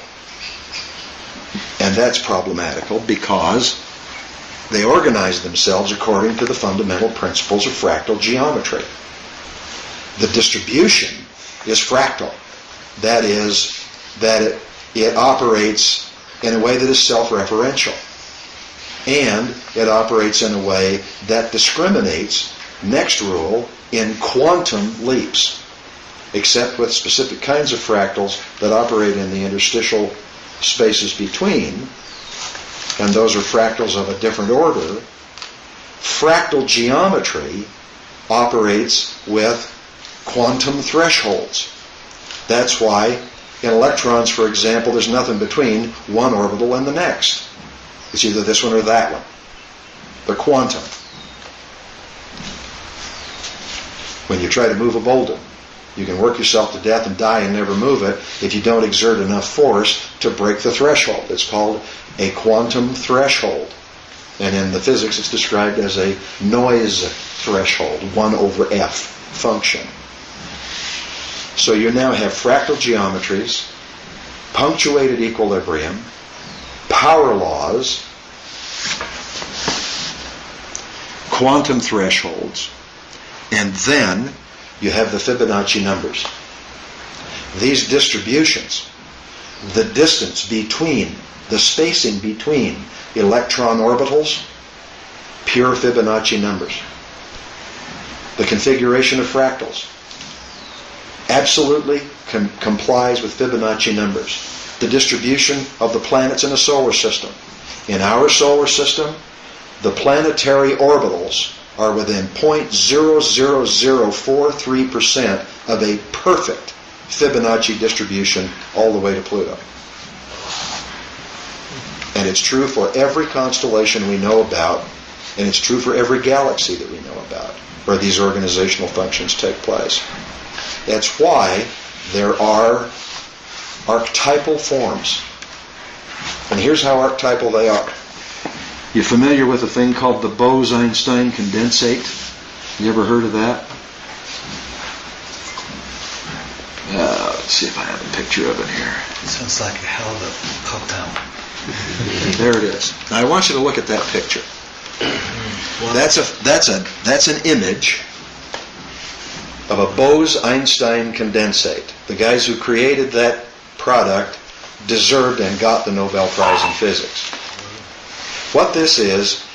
And that's problematical because they organize themselves according to the fundamental principles of fractal geometry. The distribution is fractal. That is, that it operates in a way that is self-referential. And it operates in a way that discriminates, next rule, in quantum leaps, except with specific kinds of fractals that operate in the interstitial spaces between. and those are fractals of a different order, fractal geometry operates with quantum thresholds. That's why in electrons, for example, there's nothing between one orbital and the next. It's either this one or that one. They're quantum. When you try to move a boulder, you can work yourself to death and die and never move it if you don't exert enough force to break the threshold. It's called a quantum threshold. And in the physics, it's described as a noise threshold, 1 over F function. So you now have fractal geometries, punctuated equilibrium, power laws, quantum thresholds, and then you have the Fibonacci numbers. These distributions, the distance between, the spacing between electron orbitals, pure Fibonacci numbers. The configuration of fractals absolutely complies with Fibonacci numbers. The distribution of the planets in a solar system. In our solar system, the planetary orbitals are within 0.00043% of a perfect Fibonacci distribution all the way to Pluto. And it's true for every constellation we know about, and it's true for every galaxy that we know about, where these organizational functions take place. That's why there are archetypal forms. And here's how archetypal they are. You familiar with a thing called the Bose-Einstein condensate? You ever heard of that? Let's see if I have a picture of it here. Sounds like a hell of a compound. There it is. Now I want you to look at that picture. That's an image of a Bose-Einstein condensate. The guys who created that product deserved and got the Nobel Prize in Physics. What this is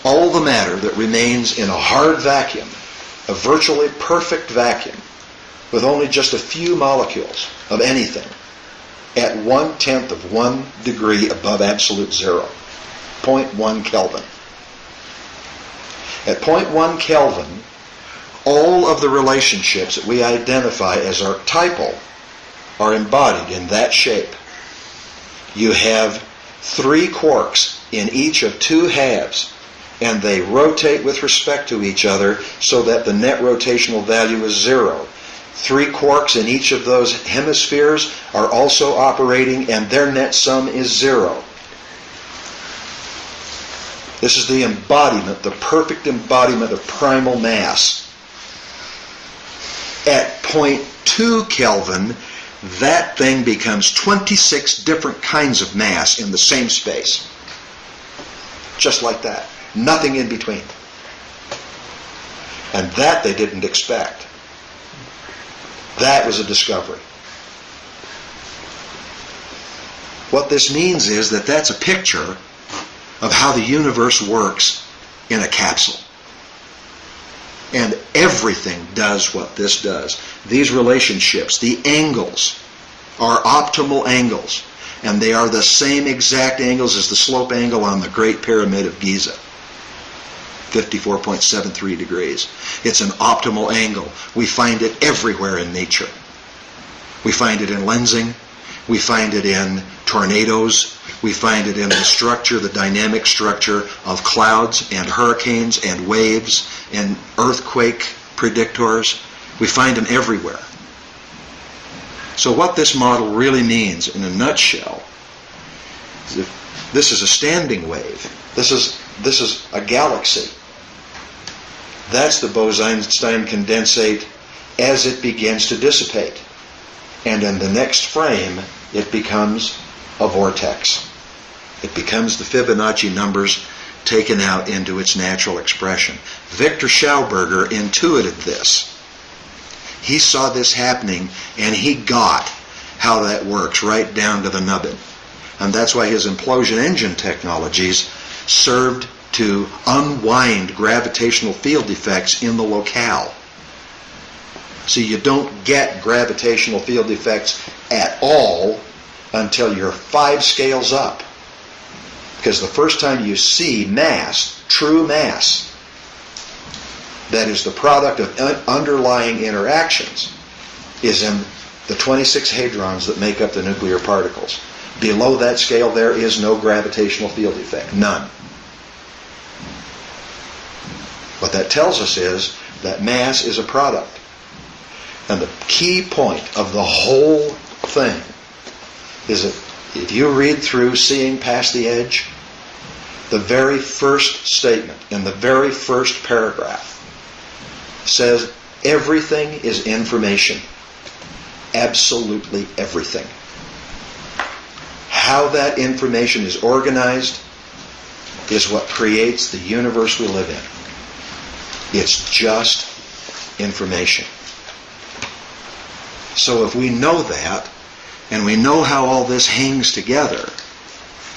all the matter that remains in a hard vacuum, a virtually perfect vacuum, with only just a few molecules of anything, at 1/10 of 1 degree above absolute zero, 0.1 Kelvin. At 0.1 Kelvin, all of the relationships that we identify as archetypal are embodied in that shape. You have 3 quarks in each of 2 halves, and they rotate with respect to each other so that the net rotational value is 0. 3 quarks in each of those hemispheres are also operating, and their net sum is 0. This is the embodiment, the perfect embodiment of primal mass. At 0.2 Kelvin, that thing becomes 26 different kinds of mass in the same space. Just like that. Nothing in between. And that they didn't expect. That was a discovery. What this means is that that's a picture of how the universe works in a capsule. And everything does what this does. These relationships, the angles, are optimal angles. And they are the same exact angles as the slope angle on the Great Pyramid of Giza. 54.73 degrees. It's an optimal angle. We find it everywhere in nature. We find it in lensing. We find it in tornadoes. We find it in the structure, the dynamic structure of clouds and hurricanes and waves and earthquake predictors. We find them everywhere. So what this model really means in a nutshell is if this is a standing wave. This is a galaxy. That's the Bose-Einstein condensate as it begins to dissipate. And in the next frame, it becomes a vortex. It becomes the Fibonacci numbers taken out into its natural expression. Victor Schauberger intuited this. He saw this happening, and he got how that works right down to the nubbin. And that's why his implosion engine technologies served to unwind gravitational field effects in the locale. So you don't get gravitational field effects at all until you're 5 scales up. Because the first time you see mass, true mass, that is the product of underlying interactions, is in the 26 hadrons that make up the nuclear particles. Below that scale, there is no gravitational field effect. None. What that tells us is that mass is a product. And the key point of the whole thing is that if you read through Seeing Past the Edge, the very first statement in the very first paragraph says everything is information. Absolutely everything. How that information is organized is what creates the universe we live in. It's just information. So if we know that, and we know how all this hangs together,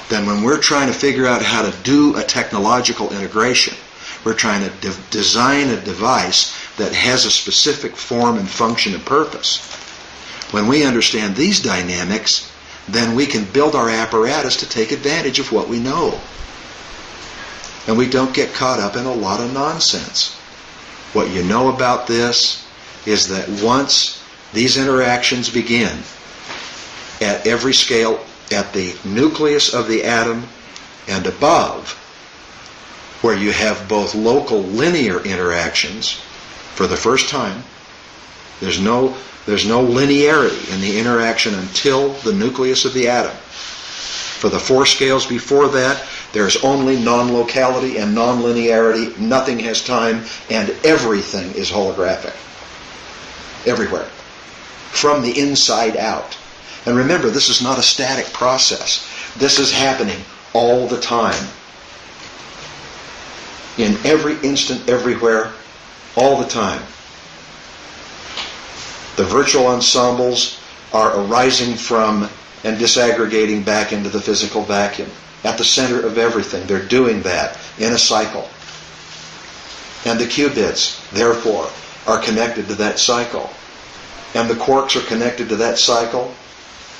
then when we're trying to figure out how to do a technological integration, we're trying to design a device that has a specific form and function and purpose. When we understand these dynamics, then we can build our apparatus to take advantage of what we know. And we don't get caught up in a lot of nonsense. What you know about this is that once these interactions begin at every scale, at the nucleus of the atom and above, where you have both local linear interactions for the first time, there's no linearity in the interaction until the nucleus of the atom. For the 4 scales before that, there's only non-locality and non-linearity. Nothing has time, and everything is holographic. Everywhere. From the inside out. And remember, this is not a static process. This is happening all the time. In every instant, everywhere, all the time. The virtual ensembles are arising from and disaggregating back into the physical vacuum. At the center of everything, they're doing that in a cycle. And the qubits, therefore, are connected to that cycle. And the quarks are connected to that cycle.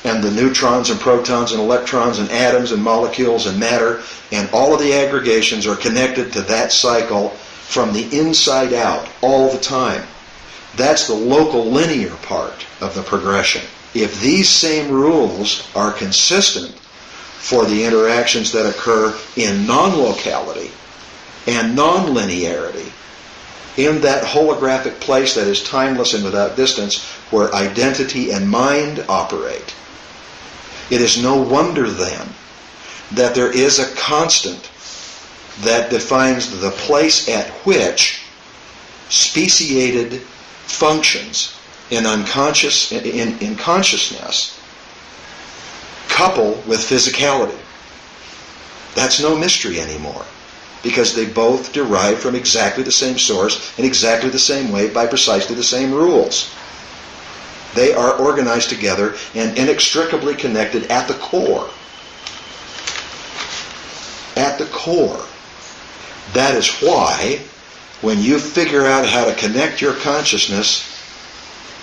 And the neutrons and protons and electrons and atoms and molecules and matter and all of the aggregations are connected to that cycle from the inside out all the time. That's the local linear part of the progression. If these same rules are consistent for the interactions that occur in non-locality and non-linearity, in that holographic place that is timeless and without distance, where identity and mind operate, it is no wonder then that there is a constant that defines the place at which speciated functions in consciousness couple with physicality. That's no mystery anymore, because they both derive from exactly the same source in exactly the same way by precisely the same rules. They are organized together and inextricably connected at the core. At the core. That is why, when you figure out how to connect your consciousness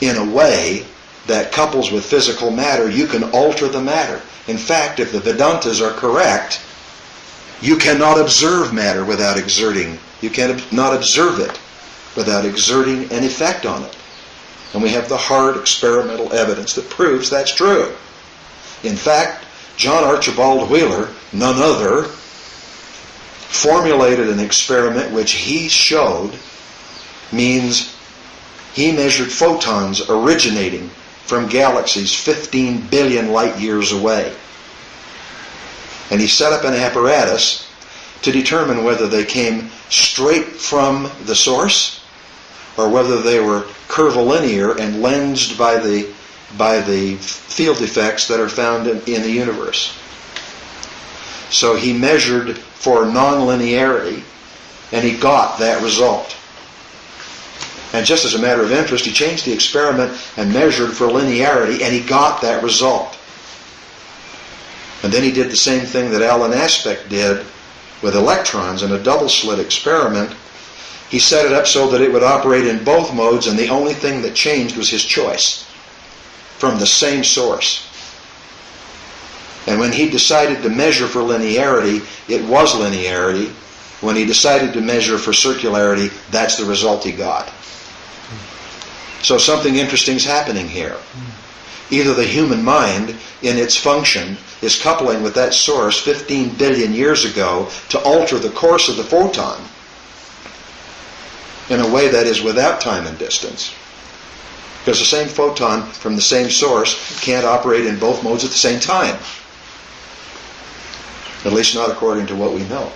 in a way that couples with physical matter, you can alter the matter. In fact, if the Vedantas are correct, you cannot observe matter without exerting. You cannot observe it without exerting an effect on it. And we have the hard experimental evidence that proves that's true. In fact, John Archibald Wheeler, none other, formulated an experiment which he showed means he measured photons originating from galaxies 15 billion light years away. And he set up an apparatus to determine whether they came straight from the source or whether they were curvilinear and lensed by the field effects that are found in the universe. So he measured for nonlinearity, and he got that result. And just as a matter of interest, he changed the experiment and measured for linearity, and he got that result. And then he did the same thing that Alan Aspect did with electrons in a double-slit experiment. He set it up so that it would operate in both modes, and the only thing that changed was his choice from the same source. And when he decided to measure for linearity, it was linearity. When he decided to measure for circularity, that's the result he got. So something interesting is happening here. Either the human mind, in its function, is coupling with that source 15 billion years ago to alter the course of the photon in a way that is without time and distance. Because the same photon from the same source can't operate in both modes at the same time. At least not according to what we know.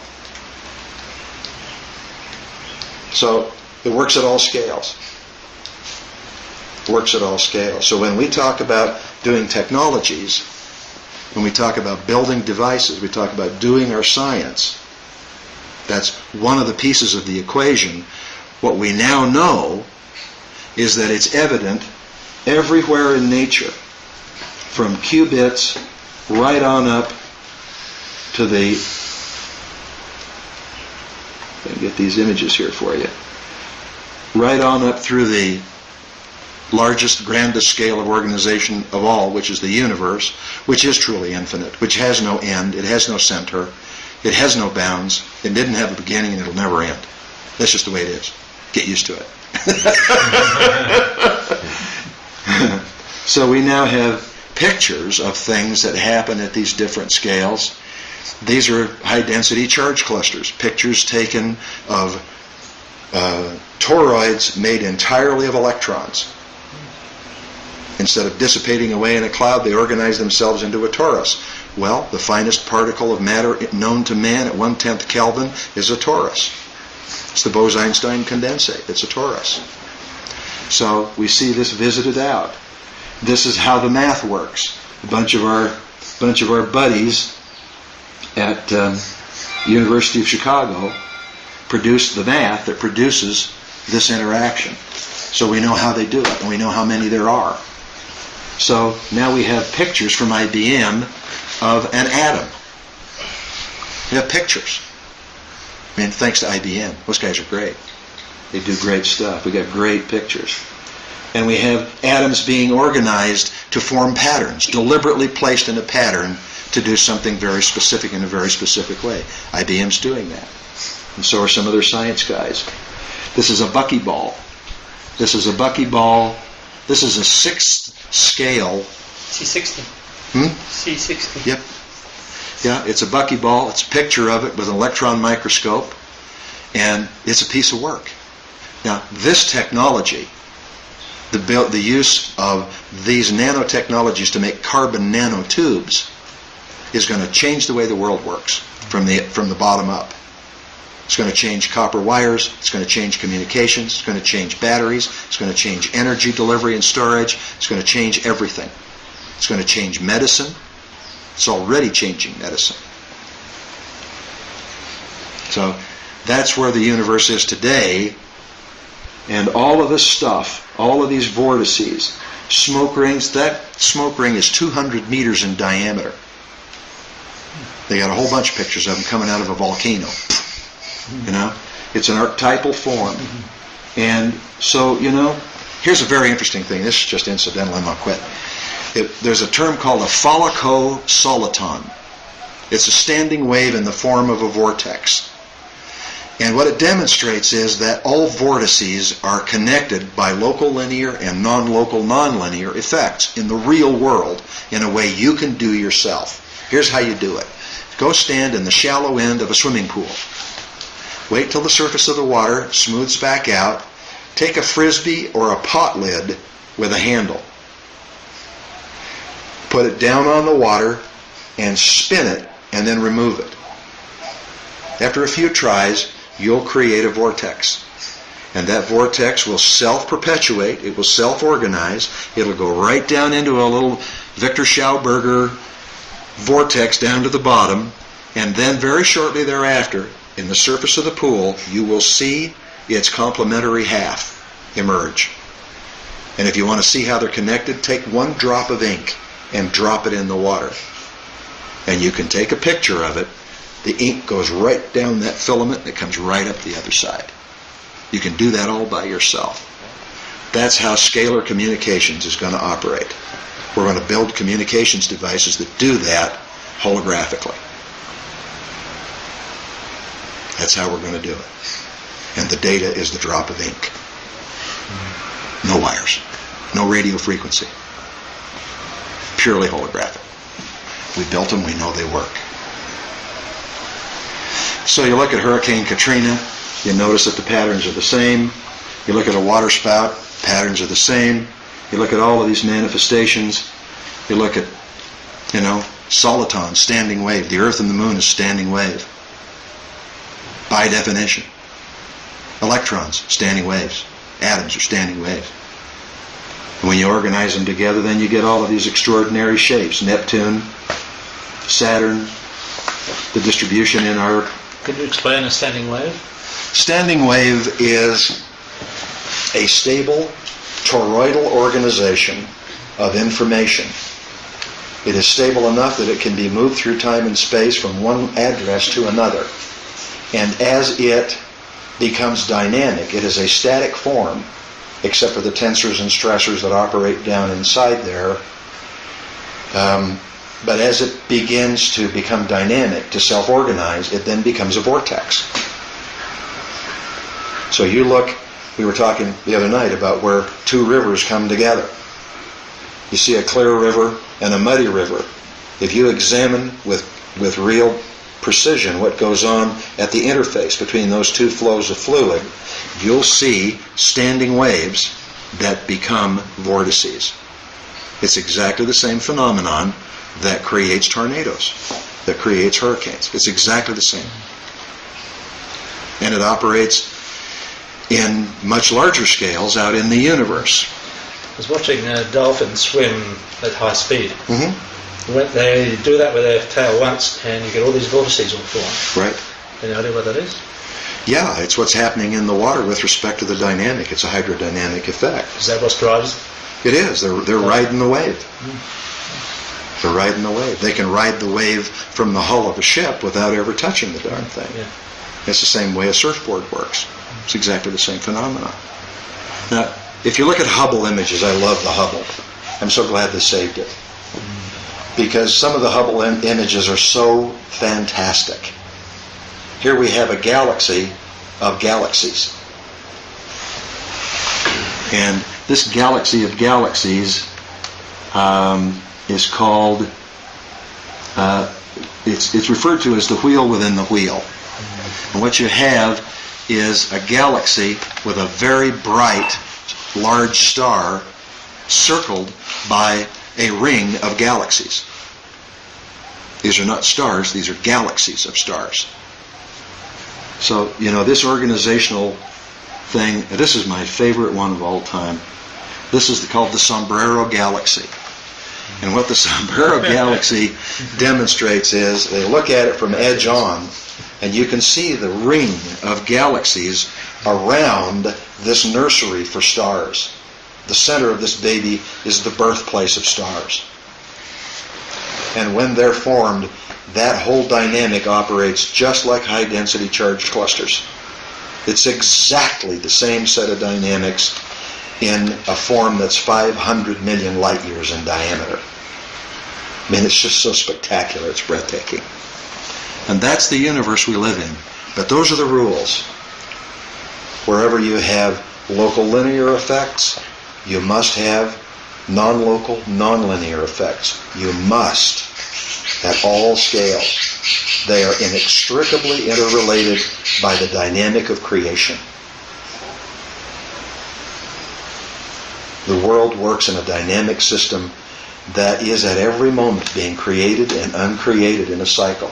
So it works at all scales. It works at all scales. So when we talk about doing technologies, when we talk about building devices, we talk about doing our science, that's one of the pieces of the equation. What we now know is that it's evident everywhere in nature, from qubits right on up to the, let me get these images here for you, right on up through the largest, grandest scale of organization of all, which is the universe, which is truly infinite, which has no end, it has no center, it has no bounds, it didn't have a beginning and it'll never end. That's just the way it is. Get used to it. So we now have pictures of things that happen at these different scales. These are high-density charge clusters, pictures taken of toroids made entirely of electrons. Instead of dissipating away in a cloud, they organize themselves into a torus. Well, the finest particle of matter known to man at 1/10 Kelvin is a torus. It's the Bose-Einstein condensate. It's a torus. So we see this visited out. This is how the math works. A bunch of our buddies at University of Chicago produced the math that produces this interaction. So we know how they do it, and we know how many there are. So now we have pictures from IBM of an atom. We have pictures. I mean, thanks to IBM. Those guys are great. They do great stuff. We got great pictures. And we have atoms being organized to form patterns, deliberately placed in a pattern to do something very specific in a very specific way. IBM's doing that. And so are some of their science guys. This is a buckyball. This is a buckyball. This is a 6th scale. C60. C60. Yep. Yeah, it's a buckyball. It's a picture of it with an electron microscope. And it's a piece of work. Now, this technology, the use of these nanotechnologies to make carbon nanotubes, is going to change the way the world works from the bottom up. It's going to change copper wires, it's going to change communications, it's going to change batteries, it's going to change energy delivery and storage, it's going to change everything. It's going to change medicine. It's already changing medicine. So that's where the universe is today, and all of this stuff, all of these vortices, smoke rings, that smoke ring is 200 meters in diameter. They got a whole bunch of pictures of them coming out of a volcano. You know, it's an archetypal form. And so, here's a very interesting thing. This is just incidental, and I'll quit. There's a term called a follico-soliton. It's a standing wave in the form of a vortex. And what it demonstrates is that all vortices are connected by local linear and non-local nonlinear effects in the real world in a way you can do yourself. Here's how you do it. Go stand in the shallow end of a swimming pool. Wait till the surface of the water smooths back out. Take a frisbee or a pot lid with a handle. Put it down on the water and spin it and then remove it. After a few tries, you'll create a vortex. And that vortex will self-perpetuate. It will self-organize. It'll go right down into a little Victor Schauberger vortex down to the bottom. And then very shortly thereafter, in the surface of the pool, you will see its complementary half emerge. And if you want to see how they're connected, take one drop of ink and drop it in the water. And you can take a picture of it. The ink goes right down that filament and it comes right up the other side. You can do that all by yourself. That's how scalar communications is going to operate. We're going to build communications devices that do that holographically. That's how we're going to do it. And the data is the drop of ink. No wires. No radio frequency. Purely holographic. We built them, we know they work. So you look at Hurricane Katrina, you notice that the patterns are the same. You look at a water spout, patterns are the same. You look at all of these manifestations. You look at, soliton, standing wave. The Earth and the Moon is standing wave. By definition. Electrons, standing waves. Atoms are standing waves. And when you organize them together, then you get all of these extraordinary shapes. Neptune, Saturn, the distribution in our... Could you explain a standing wave? Standing wave is a stable, toroidal organization of information. It is stable enough that it can be moved through time and space from one address to another. And as it becomes dynamic, it is a static form, except for the tensors and stressors that operate down inside there. But as it begins to become dynamic, to self-organize, it then becomes a vortex. So you look, we were talking the other night about where two rivers come together. You see a clear river and a muddy river. If you examine with real precision what goes on at the interface between those two flows of fluid, you'll see standing waves that become vortices. It's exactly the same phenomenon that creates tornadoes, that creates hurricanes. It's exactly the same. And it operates in much larger scales out in the universe. I was watching dolphins swim at high speed. Mm-hmm. They do that with their tail once, and you get all these vortices all formed. Right. Any idea what that is? Yeah, it's what's happening in the water with respect to the dynamic. It's a hydrodynamic effect. Is that what drives it? It is. They're riding the wave. They're riding the wave. They can ride the wave from the hull of a ship without ever touching the darn thing. Yeah. It's the same way a surfboard works. It's exactly the same phenomenon. Now, if you look at Hubble images, I love the Hubble. I'm so glad they saved it. Because some of the Hubble images are so fantastic. Here we have a galaxy of galaxies. And this galaxy of galaxies is called, it's referred to as the wheel within the wheel. And what you have is a galaxy with a very bright, large star circled by a ring of galaxies. These are not stars, these are galaxies of stars. So, this organizational thing, this is my favorite one of all time. This is called the Sombrero Galaxy. And what the Sombrero Galaxy demonstrates is, they look at it from edge on, and you can see the ring of galaxies around this nursery for stars. The center of this baby is the birthplace of stars. And when they're formed, that whole dynamic operates just like high-density charged clusters. It's exactly the same set of dynamics in a form that's 500 million light years in diameter. I mean, it's just so spectacular, it's breathtaking. And that's the universe we live in. But those are the rules. Wherever you have local linear effects, you must have non-local, non-linear effects. You must, at all scales. They are inextricably interrelated by the dynamic of creation. The world works in a dynamic system that is at every moment being created and uncreated in a cycle.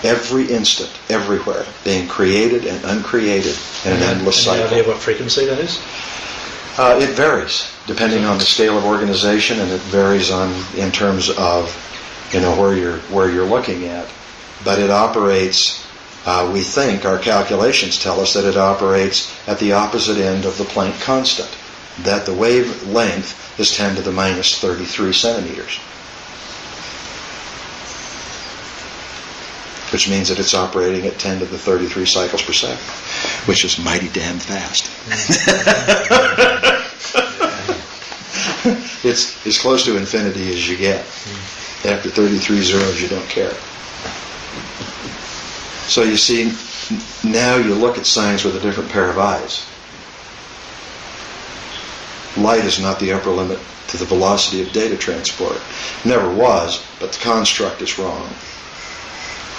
Every instant, everywhere, being created and uncreated in an endless cycle. Any idea what frequency that is? It varies depending on the scale of organization, and it varies in terms of where you're looking at. But it operates. We think our calculations tell us that it operates at the opposite end of the Planck constant. That the wavelength is 10 to the minus 33 centimeters. Which means that it's operating at 10 to the 33 cycles per second, which is mighty damn fast. It's as close to infinity as you get. After 33 zeros, you don't care. So you see, now you look at science with a different pair of eyes. Light is not the upper limit to the velocity of data transport. Never was, but the construct is wrong.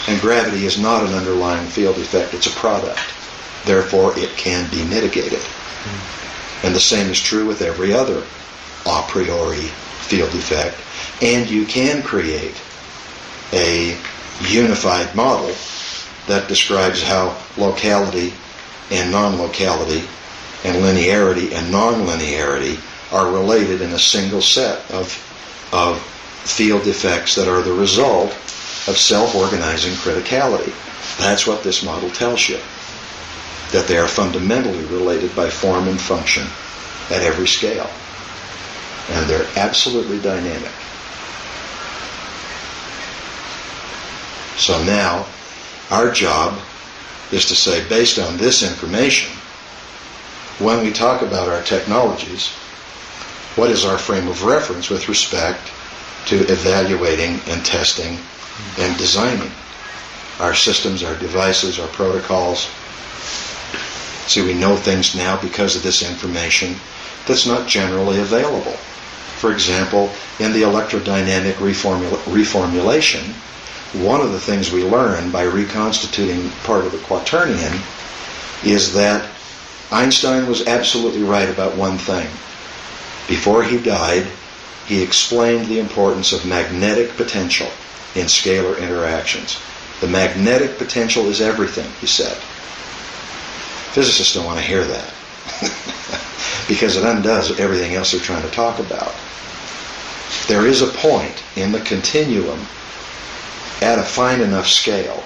And gravity is not an underlying field effect, it's a product. Therefore, it can be mitigated. And the same is true with every other a priori field effect. And you can create a unified model that describes how locality and non-locality and linearity and non-linearity are related in a single set of field effects that are the result of self-organizing criticality. That's what this model tells you, that they are fundamentally related by form and function at every scale. And they're absolutely dynamic. So now, our job is to say, based on this information, when we talk about our technologies, what is our frame of reference with respect to evaluating and testing and designing our systems, our devices, our protocols? See, we know things now because of this information that's not generally available. For example, in the electrodynamic reformulation, one of the things we learn by reconstituting part of the quaternion is that Einstein was absolutely right about one thing. Before he died, he explained the importance of magnetic potential in scalar interactions. The magnetic potential is everything, he said. Physicists don't want to hear that because it undoes everything else they're trying to talk about. There is a point in the continuum at a fine enough scale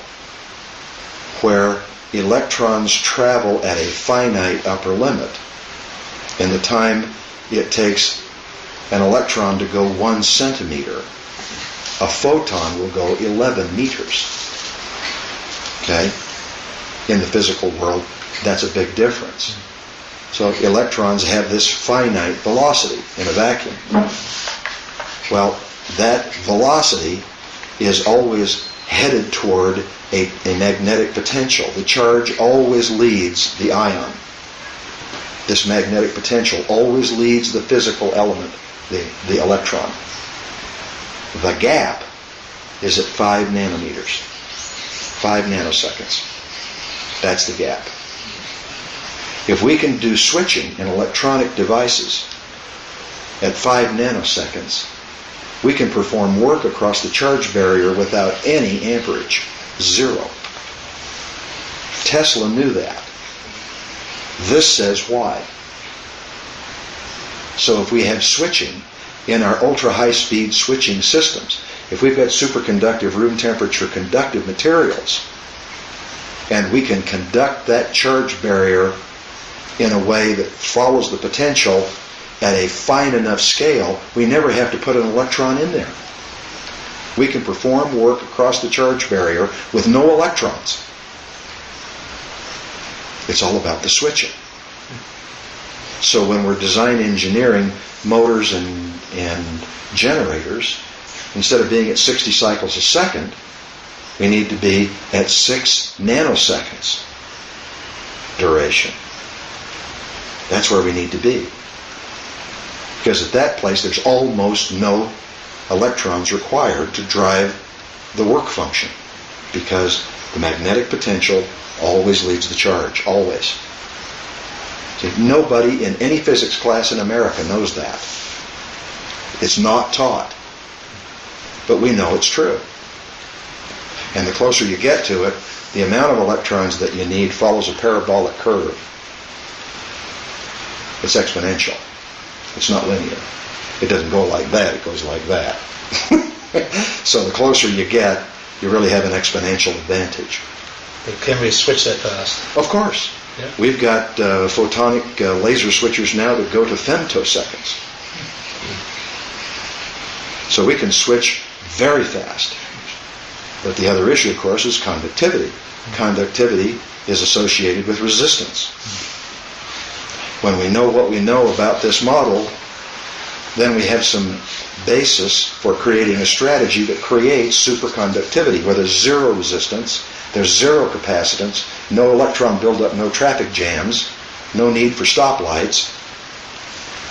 where electrons travel at a finite upper limit. In the time it takes an electron to go 1 centimeter, a photon will go 11 meters. Okay? In the physical world, that's a big difference. So electrons have this finite velocity in a vacuum. Well, that velocity is always headed toward a magnetic potential. The charge always leads the ion. This magnetic potential always leads the physical element, the electron. The gap is at 5 nanometers, 5 nanoseconds. That's the gap. If we can do switching in electronic devices at 5 nanoseconds, we can perform work across the charge barrier without any amperage, 0. Tesla knew that. This says why. So if we have switching in our ultra-high-speed switching systems, if we've got superconductive, room temperature conductive materials, and we can conduct that charge barrier in a way that follows the potential at a fine enough scale, we never have to put an electron in there. We can perform work across the charge barrier with no electrons. It's all about the switching. So when we're design engineering motors and generators, instead of being at 60 cycles a second, we need to be at 6 nanoseconds duration. That's where we need to be. Because at that place, there's almost no electrons required to drive the work function. Because the magnetic potential always leads the charge, always. See, nobody in any physics class in America knows that. It's not taught. But we know it's true. And the closer you get to it, the amount of electrons that you need follows a parabolic curve. It's exponential. It's not linear. It doesn't go like that, it goes like that. So the closer you get, you really have an exponential advantage. But can we switch that fast? Of course. Yeah. We've got photonic laser switchers now that go to femtoseconds. So we can switch very fast. But the other issue, of course, is conductivity. Conductivity is associated with resistance. When we know what we know about this model, then we have some basis for creating a strategy that creates superconductivity, where there's zero resistance, there's zero capacitance, no electron buildup, no traffic jams, no need for stoplights.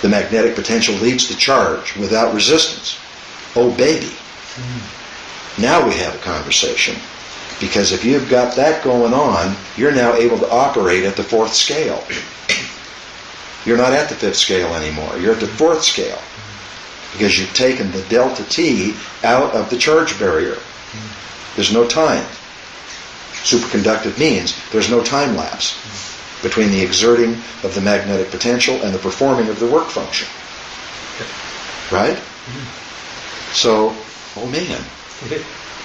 The magnetic potential leads to charge without resistance. Oh, baby. Now we have a conversation. Because if you've got that going on, you're now able to operate at the fourth scale. You're not at the fifth scale anymore. You're at the fourth scale. Because you've taken the delta T out of the charge barrier. There's no time. Superconductive means there's no time lapse between the exerting of the magnetic potential and the performing of the work function. Right? So, oh man.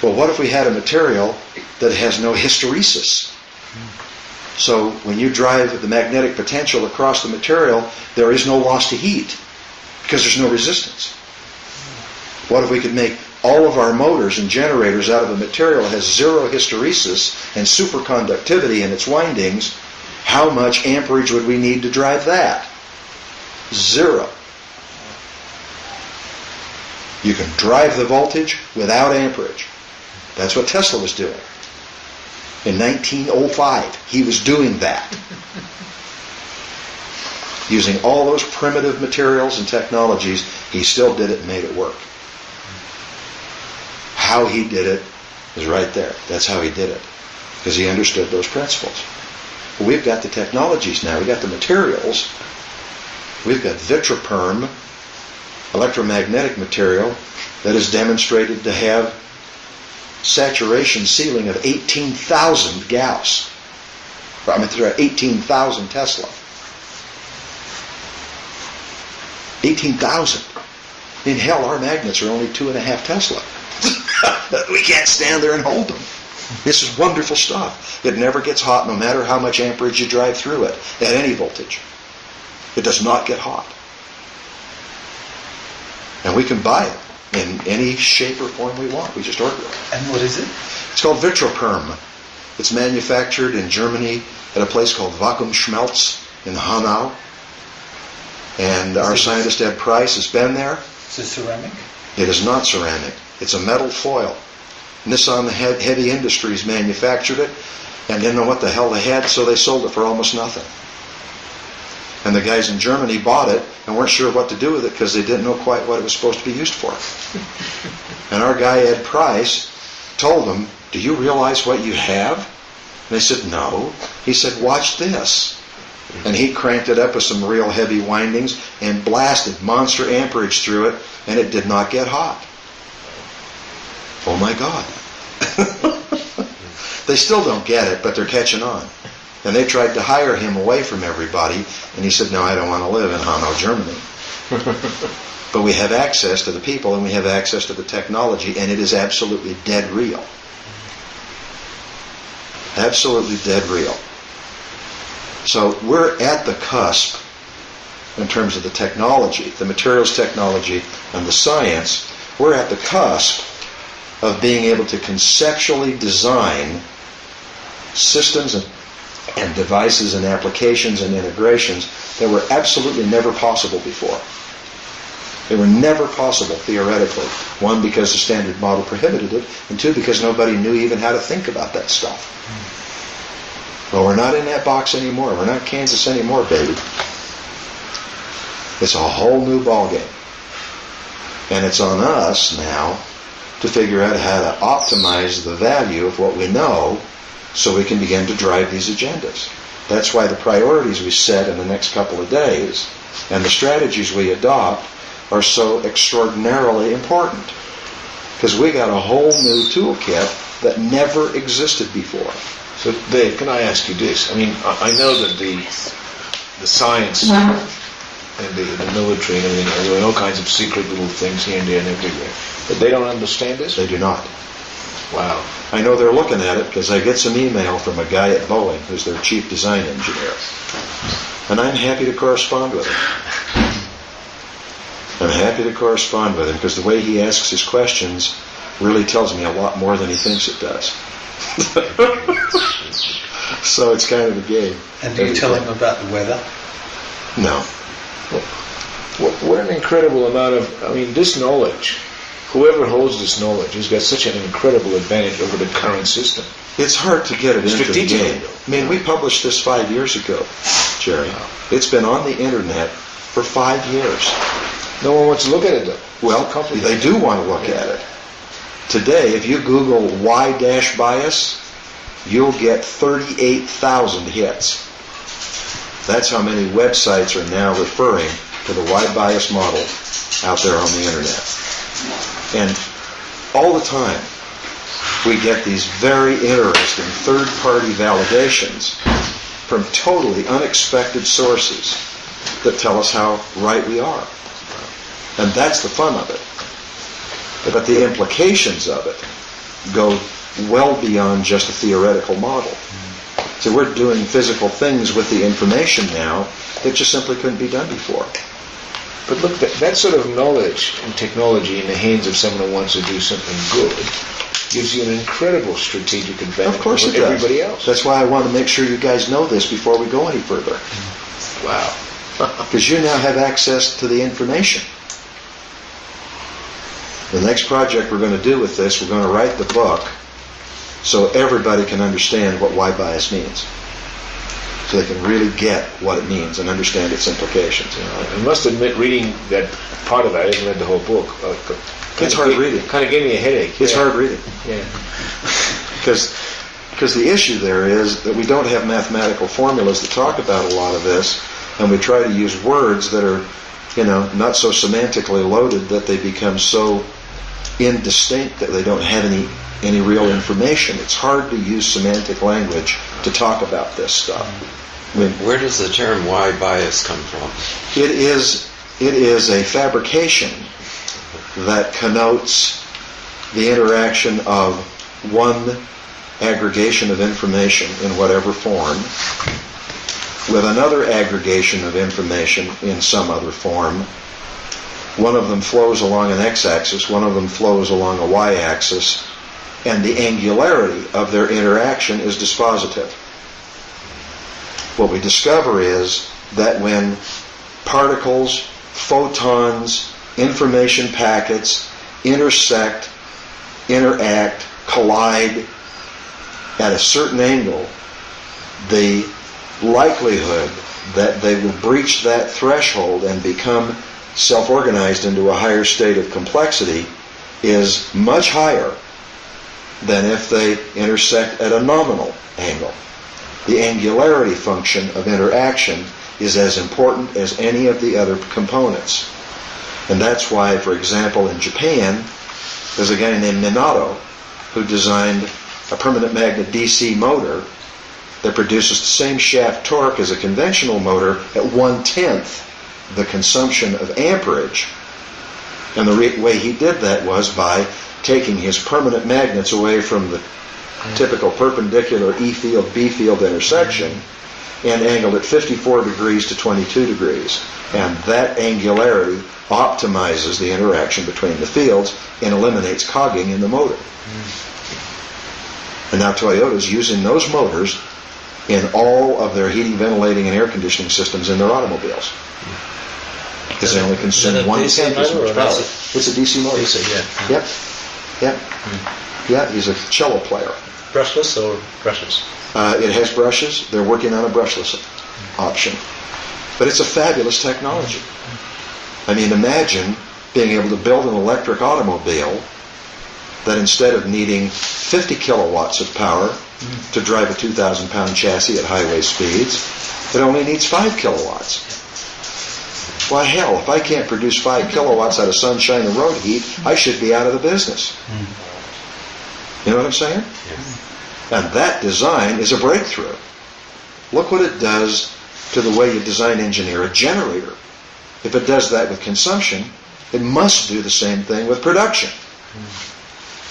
Well, what if we had a material that has no hysteresis? So when you drive the magnetic potential across the material, there is no loss to heat because there's no resistance. What if we could make all of our motors and generators out of a material that has zero hysteresis and superconductivity in its windings? How much amperage would we need to drive that? Zero. You can drive the voltage without amperage. That's what Tesla was doing. In 1905, he was doing that. Using all those primitive materials and technologies, he still did it and made it work. How he did it is right there. That's how he did it. Because he understood those principles. Well, we've got the technologies now. We've got the materials. We've got Vitroperm, electromagnetic material, that is demonstrated to have saturation ceiling of 18,000 Gauss. 18,000 Tesla. 18,000. In hell, our magnets are only 2.5 Tesla. We can't stand there and hold them. This is wonderful stuff. It never gets hot no matter how much amperage you drive through it at any voltage. It does not get hot. And we can buy it in any shape or form we want. We just order it. And what is it? It's called Vitroperm. It's manufactured in Germany at a place called Vakuumschmelz in Hanau. And our scientist Ed Price has been there. Is it ceramic? It is not ceramic. It's a metal foil. Nissan Heavy Industries manufactured it and didn't know what the hell they had, so they sold it for almost nothing. And the guys in Germany bought it and weren't sure what to do with it because they didn't know quite what it was supposed to be used for. And our guy Ed Price told them, "Do you realize what you have?" And they said, "No." He said, "Watch this." And he cranked it up with some real heavy windings and blasted monster amperage through it, and it did not get hot. Oh my God. They still don't get it, but they're catching on. And they tried to hire him away from everybody, and he said, "No, I don't want to live in Hanau, Germany." But we have access to the people, and we have access to the technology, and it is absolutely dead real. Absolutely dead real. So we're at the cusp in terms of the technology, the materials technology, and the science. We're at the cusp of being able to conceptually design systems and devices and applications and integrations that were absolutely never possible before. They were never possible theoretically. One, because the standard model prohibited it, and two, because nobody knew even how to think about that stuff. Well, we're not in that box anymore. We're not Kansas anymore, baby. It's a whole new ballgame. And it's on us now to figure out how to optimize the value of what we know so we can begin to drive these agendas. That's why the priorities we set in the next couple of days and the strategies we adopt are so extraordinarily important. Because we got a whole new toolkit that never existed before. So, Dave, can I ask you this? I mean, I know that the science and the military and everything are doing all kinds of secret little things here and there and everywhere. But they don't understand this? They do not. Wow. I know they're looking at it because I get some email from a guy at Boeing who's their chief design engineer. And I'm happy to correspond with him. I'm happy to correspond with him because the way he asks his questions really tells me a lot more than he thinks it does. So it's kind of a game. And do you tell him about the weather? No. what an incredible amount of, I mean, this knowledge, whoever holds this knowledge has got such an incredible advantage over the current system. It's hard to get it into the Strategically. game. I mean, we published this 5 years ago, Jerry. It's been on the internet for 5 years. No one wants to look at it though. Well, they do want to look at it. Today, if you Google Y-bias, you'll get 38,000 hits. That's how many websites are now referring to the Y-bias model out there on the internet. And all the time, we get these very interesting third-party validations from totally unexpected sources that tell us how right we are. And that's the fun of it. But the implications of it go well beyond just a theoretical model. So we're doing physical things with the information now that just simply couldn't be done before. But look, that sort of knowledge and technology in the hands of someone who wants to do something good gives you an incredible strategic advantage Of course it over does. everybody else. That's why I want to make sure you guys know this before we go any further. Wow. Because you now have access to the information. The next project we're going to do with this, we're going to write the book so everybody can understand what Y-bias means. So they can really get what it means and understand its implications. I must admit, reading that part of that, I haven't read the whole book. It's hard reading. Kind of gave me a headache. It's Yeah. hard reading. Yeah. Because the issue there is that we don't have mathematical formulas that talk about a lot of this, and we try to use words that are, not so semantically loaded that they become so indistinct that they don't have any real information. It's hard to use semantic language to talk about this stuff. I mean, Where does the term Y-bias come from? it is a fabrication that connotes the interaction of one aggregation of information in whatever form with another aggregation of information in some other form. One of them flows along an x-axis, one of them flows along a y-axis, and the angularity of their interaction is dispositive. What we discover is that when particles, photons, information packets intersect, interact, collide at a certain angle, the likelihood that they will breach that threshold and become self-organized into a higher state of complexity is much higher than if they intersect at a nominal angle. The angularity function of interaction is as important as any of the other components. And that's why, for example, in Japan, there's a guy named Minato who designed a permanent magnet DC motor that produces the same shaft torque as a conventional motor at 1/10 the consumption of amperage. And the way he did that was by taking his permanent magnets away from the typical perpendicular E field, B field intersection and angled it 54 degrees to 22 degrees. And that angularity optimizes the interaction between the fields and eliminates cogging in the motor. And now Toyota's using those motors in all of their heating, ventilating, and air conditioning systems in their automobiles. Because they only consume Is it a 1/10 DC as motor much or power. is it- It's a DC motor. DC, yeah. Yep. Yeah, he's a cello player. Brushless or brushes? It has brushes. They're working on a brushless option. But it's a fabulous technology. I mean, imagine being able to build an electric automobile that instead of needing 50 kilowatts of power to drive a 2,000-pound chassis at highway speeds, it only needs 5 kilowatts. Why, hell, if I can't produce 5 kilowatts out of sunshine and road heat, I should be out of the business. You know what I'm saying? And that design is a breakthrough. Look what it does to the way you design engineer a generator. If it does that with consumption, it must do the same thing with production.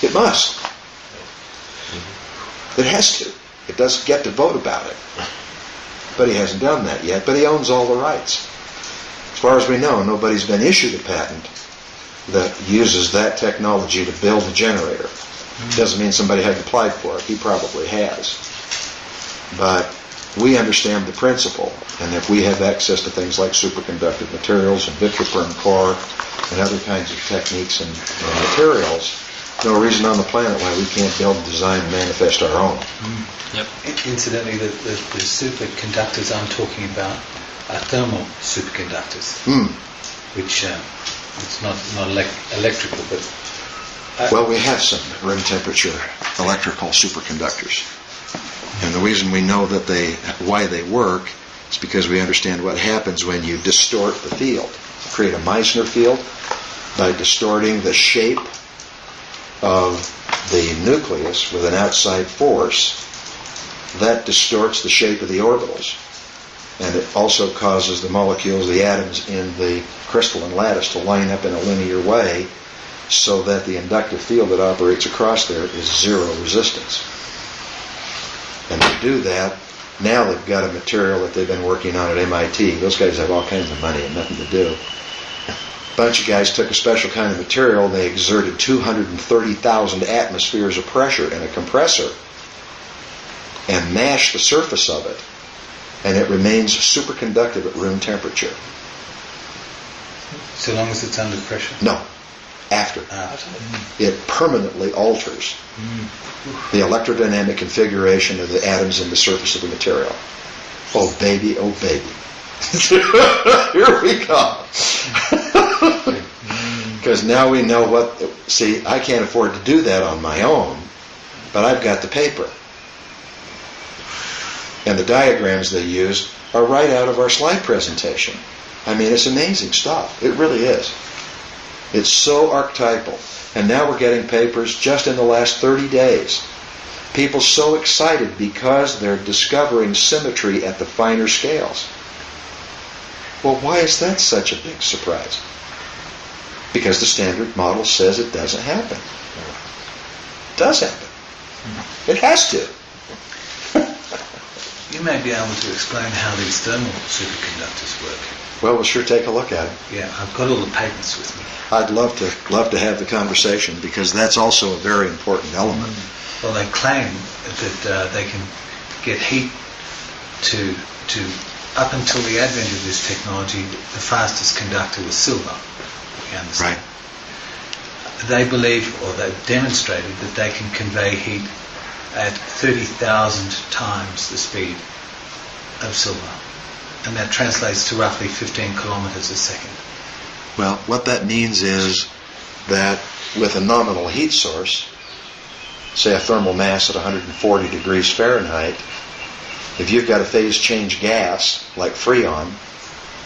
It must. It has to. It doesn't get to vote about it. But he hasn't done that yet, but he owns all the rights. As far as we know, nobody's been issued a patent that uses that technology to build a generator. Doesn't mean somebody hadn't applied for it. He probably has. But we understand the principle, and if we have access to things like superconductive materials and Victroperm core and other kinds of techniques and materials, no reason on the planet why we can't build, design, and manifest our own. Incidentally, the superconductors I'm talking about are thermal superconductors, which it's not electrical, but Well, we have some room temperature electrical superconductors. And the reason we know that why they work is because we understand what happens when you distort the field. Create a Meissner field by distorting the shape of the nucleus with an outside force. That distorts the shape of the orbitals. And it also causes the molecules, the atoms in the crystalline lattice to line up in a linear way so that the inductive field that operates across there is zero resistance. And to do that, now they've got a material that they've been working on at MIT. Those guys have all kinds of money and nothing to do. A bunch of guys took a special kind of material, they exerted 230,000 atmospheres of pressure in a compressor and mashed the surface of it, and it remains superconductive at room temperature. so long as it's under pressure. No, after. It permanently alters the electrodynamic configuration of the atoms in the surface of the material. Oh baby, oh baby. Here we go. Because now we know what... See, I can't afford to do that on my own, but I've got the paper. And the diagrams they use are right out of our slide presentation. I mean, it's amazing stuff. It really is. It's so archetypal. And now we're getting papers just in the last 30 days. People so excited because they're discovering symmetry at the finer scales. Well, why is that such a big surprise? Because the standard model says it doesn't happen. It does happen. It has to. You may be able to explain how these thermal superconductors work. Well, we'll sure take a look at it. Yeah, I've got all the patents with me. I'd love to have the conversation because that's also a very important element. Well, they claim that they can get heat to up until the advent of this technology, the fastest conductor was silver. You understand? Right. They believe, or they've demonstrated, that they can convey heat at 30,000 times the speed of silver. And that translates to roughly 15 kilometers a second. Well, what that means is that with a nominal heat source, say a thermal mass at 140 degrees Fahrenheit, if you've got a phase change gas like Freon,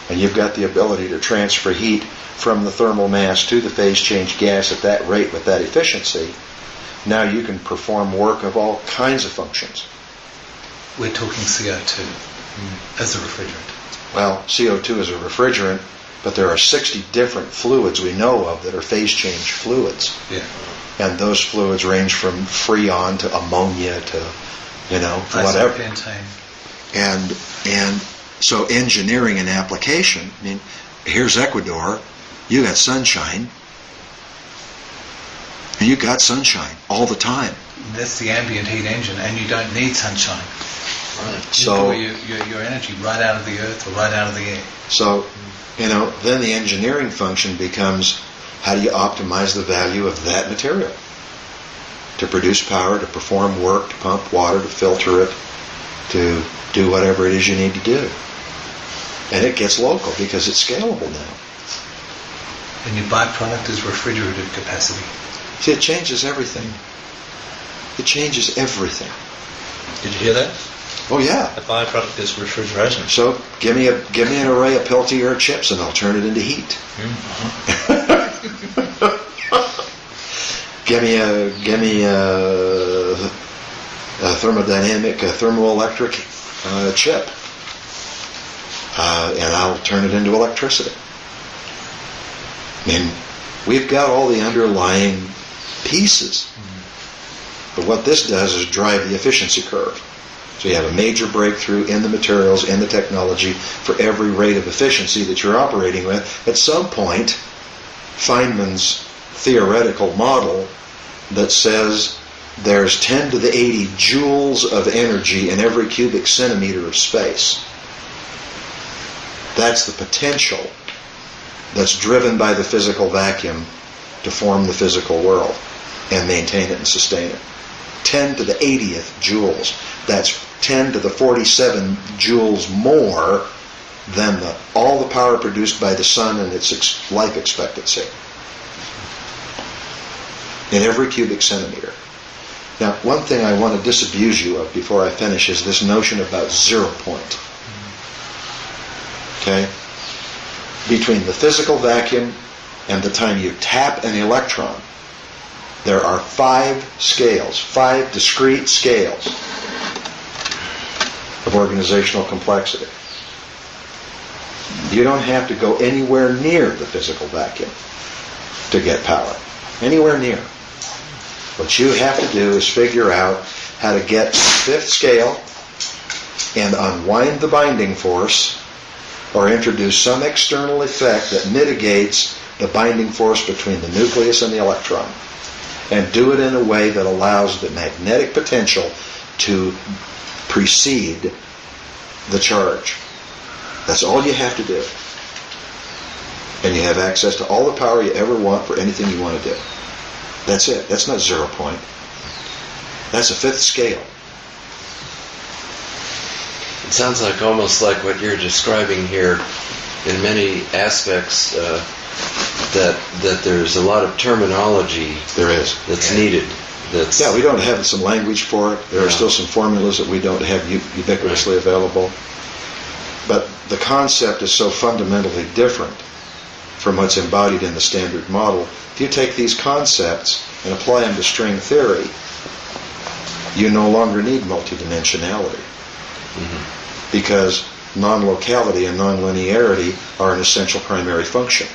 and you've got the ability to transfer heat from the thermal mass to the phase change gas at that rate with that efficiency, now you can perform work of all kinds of functions. We're talking CO2 as a refrigerant. Well, CO2 is a refrigerant, but there are 60 different fluids we know of that are phase change fluids. Yeah. And those fluids range from Freon to ammonia to, whatever. Isopentane. And so engineering and application, I mean, here's Ecuador, you got sunshine, and you got sunshine all the time. That's the ambient heat engine, and you don't need sunshine. Right. You So, draw your energy right out of the earth or right out of the air. so, then the engineering function becomes, how do you optimize the value of that material? To produce power, to perform work, to pump water, to filter it, to do whatever it is you need to do. And it gets local because it's scalable now. And your byproduct is refrigerative capacity. See, it changes everything. It changes everything. Did you hear that? Oh yeah. The byproduct is refrigeration. So give me an array of Peltier chips and I'll turn it into heat. Give me a thermodynamic, a thermoelectric chip, and I'll turn it into electricity. I mean, we've got all the underlying pieces, but what this does is drive the efficiency curve. So you have a major breakthrough in the materials, in the technology, for every rate of efficiency that you're operating with. At some point, Feynman's theoretical model that says there's 10 to the 80 joules of energy in every cubic centimeter of space. That's the potential that's driven by the physical vacuum to form the physical world and maintain it and sustain it. 10 to the 80th joules. That's 10 to the 47 joules more than all the power produced by the sun and its life expectancy in every cubic centimeter. Now, one thing I want to disabuse you of before I finish is this notion about 0 point. Okay? Between the physical vacuum and the time you tap an electron, there are 5 scales, 5 discrete scales of organizational complexity. You don't have to go anywhere near the physical vacuum to get power. Anywhere near. What you have to do is figure out how to get to the 5th scale and unwind the binding force or introduce some external effect that mitigates the binding force between the nucleus and the electron. And do it in a way that allows the magnetic potential to precede the charge. That's all you have to do. And you have access to all the power you ever want for anything you want to do. That's it. That's not 0 point. That's a 5th scale. It sounds like almost like what you're describing here in many aspects, that there's a lot of terminology There is. that's needed. That's Yeah, we don't have some language for it. There are still some formulas that we don't have ubiquitously available. But the concept is so fundamentally different from what's embodied in the standard model. If you take these concepts and apply them to string theory, you no longer need multidimensionality. Because non-locality and non-linearity are an essential primary function.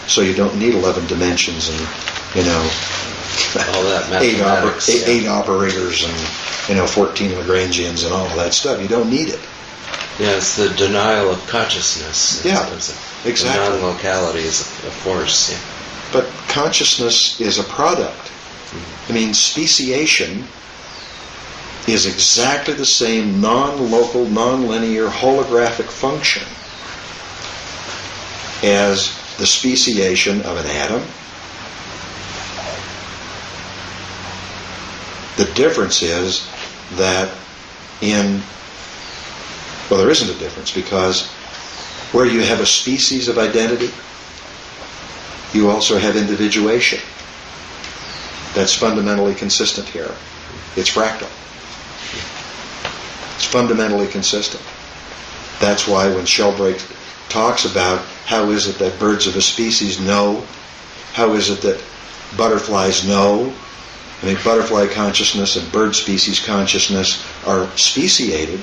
So you don't need 11 dimensions and, all that mathematics. eight operators and, 14 Lagrangians and all of that stuff. You don't need it. Yeah, it's the denial of consciousness. Yeah, exactly. Non-locality is a force. Yeah. But consciousness is a product. I mean, speciation is exactly the same non-local, non-linear holographic function as the speciation of an atom. The difference is that there isn't a difference, because where you have a species of identity, you also have individuation. That's fundamentally consistent here. It's fractal. It's fundamentally consistent. That's why when Sheldrake talks about how is it that birds of a species know, how is it that butterflies know, I mean, butterfly consciousness and bird species consciousness are speciated,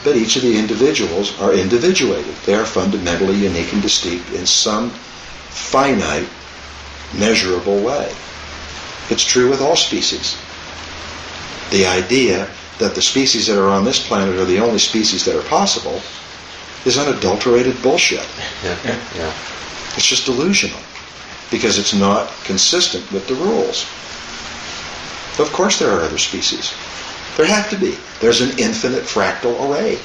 but each of the individuals are individuated. They are fundamentally unique and distinct in some finite, measurable way. It's true with all species. The idea that the species that are on this planet are the only species that are possible is unadulterated bullshit. Yeah. It's just delusional, because it's not consistent with the rules. Of course there are other species. There have to be. There's an infinite fractal array.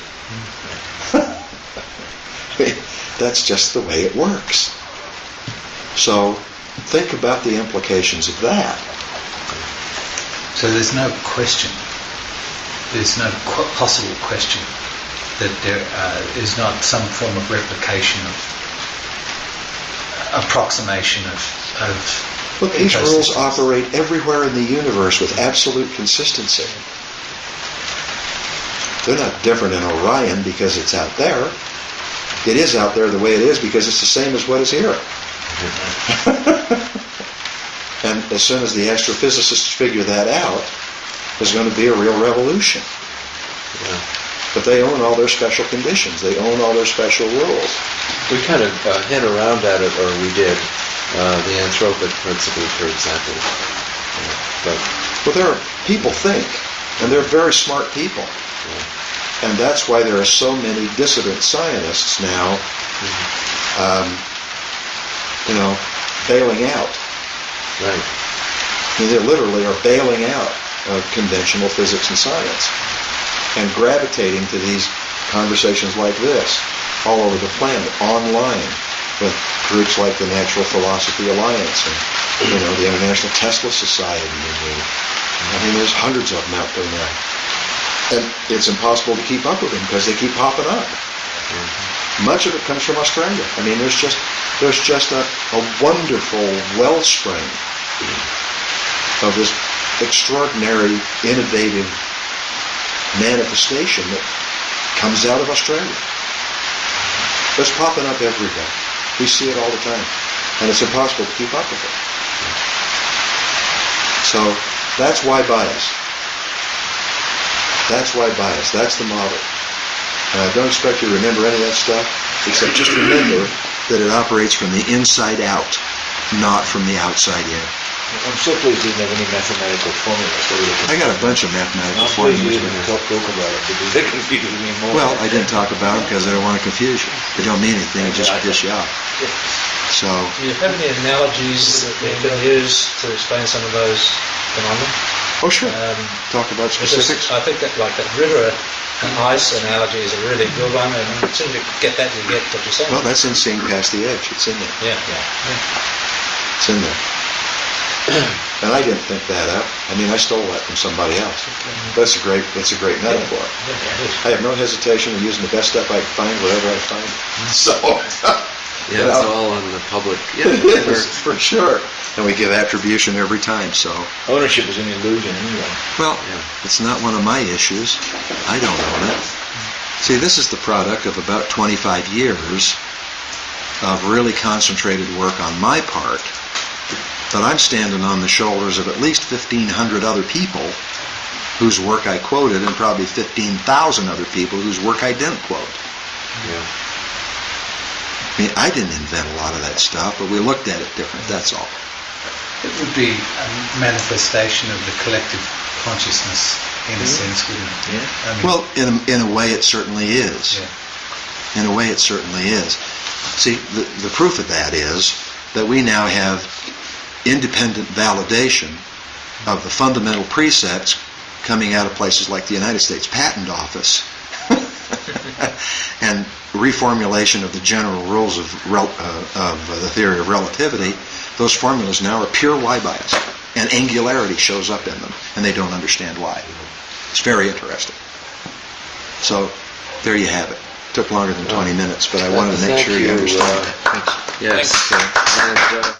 I mean, that's just the way it works. So think about the implications of that. So there's no question, there's no possible question that there is not some form of replication, of approximation of Look, these rules operate everywhere in the universe with absolute consistency. They're not different in Orion because it's out there. It is out there the way it is because it's the same as what is here. And as soon as the astrophysicists figure that out, there's going to be a real revolution. Yeah. But they own all their special conditions. They own all their special rules. We kind of hit around at it, or we did, the anthropic principle, for example. Well, there are people think, and they're very smart people. And that's why there are so many dissident scientists now, bailing out. Right. mean, they literally are bailing out of conventional physics and science and gravitating to these conversations like this all over the planet, online, with groups like the Natural Philosophy Alliance and, the International Tesla Society. I mean, there's hundreds of them out there now. And it's impossible to keep up with them because they keep popping up. Much of it comes from Australia. I mean, there's just a wonderful wellspring of this extraordinary, innovative manifestation that comes out of Australia. It's popping up everywhere. We see it all the time. And it's impossible to keep up with it. So that's why bias. That's why bias. That's the model. I don't expect you to remember any of that stuff, except just remember that it operates from the inside out, not from the outside in. I'm so pleased you didn't have any mathematical formulas. I got a bunch of mathematical I'm pleased you formulas. didn't talk about it because they confuse me more. Well, I didn't talk about them because I don't want to confuse you. They don't mean anything, it just piss you off. So, Do you have any analogies that we can use to explain some of those phenomena? oh sure, talk about specifics. I think that like that river and ice analogy is a really good one, and as soon as you get that, you get what you're saying. Well, that's in Seeing Past the Edge. It's in there. Yeah. It's in there. And I didn't think that up. I mean, I stole that from somebody else. That's a great metaphor. I have no hesitation in using the best stuff I can find wherever I find it. So, Yeah, it's all on the public. Yeah, it is, for sure. And we give attribution every time, so. Ownership is an illusion anyway. Well, it's not one of my issues. I don't own it. See, this is the product of about 25 years of really concentrated work on my part, but I'm standing on the shoulders of at least 1,500 other people whose work I quoted, and probably 15,000 other people whose work I didn't quote. Yeah. I mean, I didn't invent a lot of that stuff, but we looked at it different, that's all. It would be a manifestation of the collective consciousness, in a sense, wouldn't it? Yeah. I mean, Well, in a way it certainly is. Yeah. In a way it certainly is. See, the proof of that is that we now have independent validation of the fundamental precepts coming out of places like the United States Patent Office and reformulation of the general rules of the theory of relativity. Those formulas now are pure Y bias, and angularity shows up in them, and they don't understand why. It's very interesting. So there you have it. Took longer than 20 minutes, but I wanted to make sure you understand. Thanks. Yes. And,